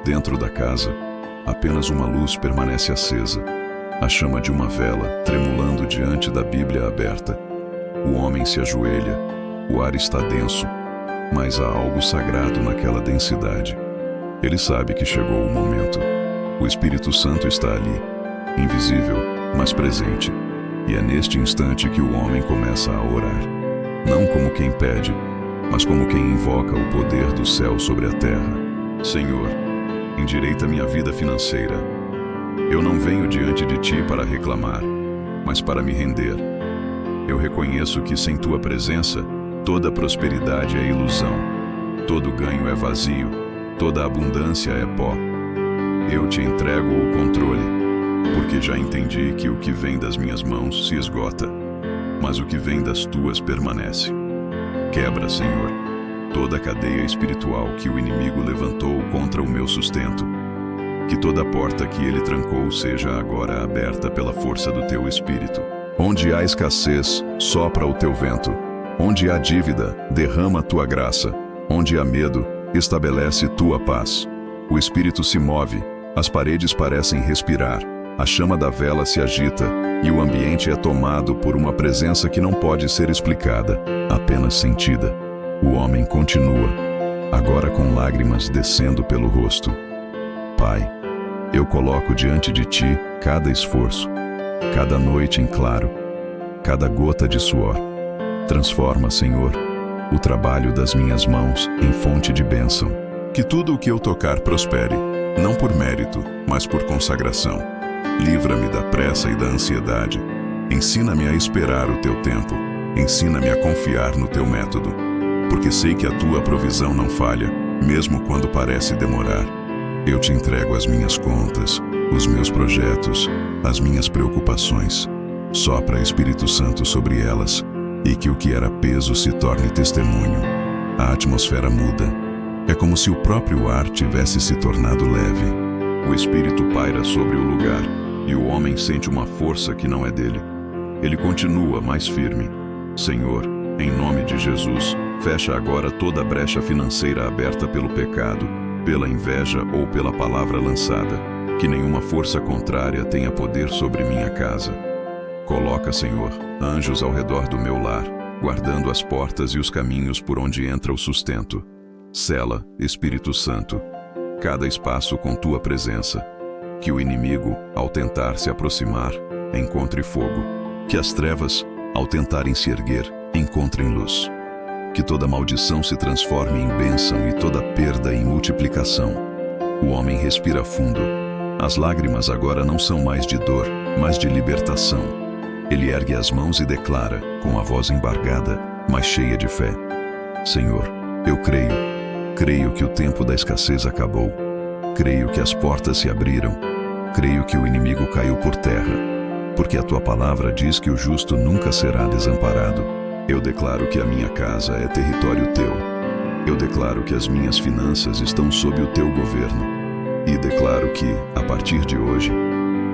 Dentro da casa, apenas uma luz permanece acesa, a chama de uma vela tremulando diante da Bíblia aberta. O homem se ajoelha, o ar está denso, mas há algo sagrado naquela densidade. Ele sabe que chegou o momento. O Espírito Santo está ali, invisível, mas presente. E é neste instante que o homem começa a orar. Não como quem pede, mas como quem invoca o poder do céu sobre a terra. Senhor, endireita minha vida financeira. Eu não venho diante de ti para reclamar, mas para me render. Eu reconheço que sem tua presença, toda prosperidade é ilusão. Todo ganho é vazio, toda abundância é pó. Eu te entrego o controle, porque já entendi que o que vem das minhas mãos se esgota, mas o que vem das tuas permanece. Quebra, Senhor, toda a cadeia espiritual que o inimigo levantou contra o meu sustento. Que toda porta que ele trancou seja agora aberta pela força do teu Espírito. Onde há escassez, sopra o teu vento. Onde há dívida, derrama tua graça. Onde há medo, estabelece tua paz. O Espírito se move, as paredes parecem respirar, a chama da vela se agita, e o ambiente é tomado por uma presença que não pode ser explicada, apenas sentida. O homem continua, agora com lágrimas descendo pelo rosto. Pai, eu coloco diante de ti cada esforço, cada noite em claro, cada gota de suor. Transforma, Senhor, o trabalho das minhas mãos em fonte de bênção. Que tudo o que eu tocar prospere, não por mérito, mas por consagração. Livra-me da pressa e da ansiedade. Ensina-me a esperar o teu tempo. Ensina-me a confiar no teu método. Porque sei que a tua provisão não falha, mesmo quando parece demorar. Eu te entrego as minhas contas, os meus projetos, as minhas preocupações. Sopra, Espírito Santo, sobre elas, e que o que era peso se torne testemunho. A atmosfera muda. É como se o próprio ar tivesse se tornado leve. O Espírito paira sobre o lugar, e o homem sente uma força que não é dele. Ele continua mais firme. Senhor, em nome de Jesus, fecha agora toda a brecha financeira aberta pelo pecado, pela inveja ou pela palavra lançada. Que nenhuma força contrária tenha poder sobre minha casa. Coloca, Senhor, anjos ao redor do meu lar, guardando as portas e os caminhos por onde entra o sustento. Sela, Espírito Santo, cada espaço com tua presença. Que o inimigo, ao tentar se aproximar, encontre fogo. Que as trevas, ao tentarem se erguer, encontrem luz. Que toda maldição se transforme em bênção e toda perda em multiplicação. O homem respira fundo. As lágrimas agora não são mais de dor, mas de libertação. Ele ergue as mãos e declara, com a voz embargada, mas cheia de fé: Senhor, eu creio que o tempo da escassez acabou. Creio que as portas se abriram. Creio que o inimigo caiu por terra. Porque a tua palavra diz que o justo nunca será desamparado. Eu declaro que a minha casa é território teu. Eu declaro que as minhas finanças estão sob o teu governo. E declaro que, a partir de hoje,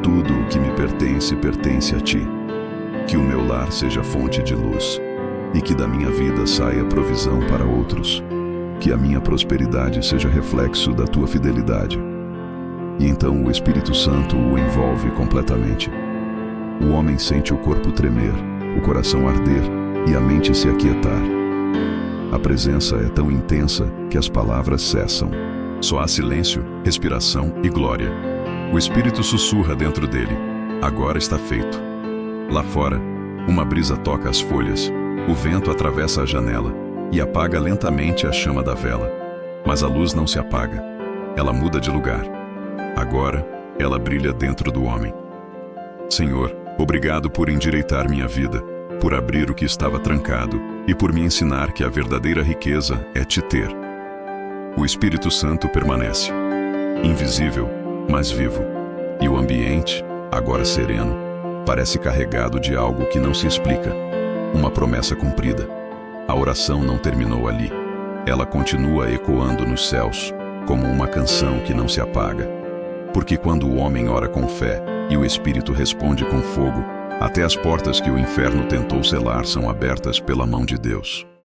tudo o que me pertence a ti. Que o meu lar seja fonte de luz. E que da minha vida saia provisão para outros. Que a minha prosperidade seja reflexo da tua fidelidade. E então o Espírito Santo o envolve completamente. O homem sente o corpo tremer, o coração arder e a mente se aquietar. A presença é tão intensa que as palavras cessam. Só há silêncio, respiração e glória. O Espírito sussurra dentro dele: agora está feito. Lá fora, uma brisa toca as folhas, o vento atravessa a janela e apaga lentamente a chama da vela. Mas a luz não se apaga, ela muda de lugar. Agora, ela brilha dentro do homem. Senhor, obrigado por endireitar minha vida, por abrir o que estava trancado e por me ensinar que a verdadeira riqueza é te ter. O Espírito Santo permanece, invisível, mas vivo, e o ambiente, agora sereno, parece carregado de algo que não se explica, uma promessa cumprida. A oração não terminou ali, ela continua ecoando nos céus, como uma canção que não se apaga. Porque quando o homem ora com fé e o Espírito responde com fogo, até as portas que o inferno tentou selar são abertas pela mão de Deus.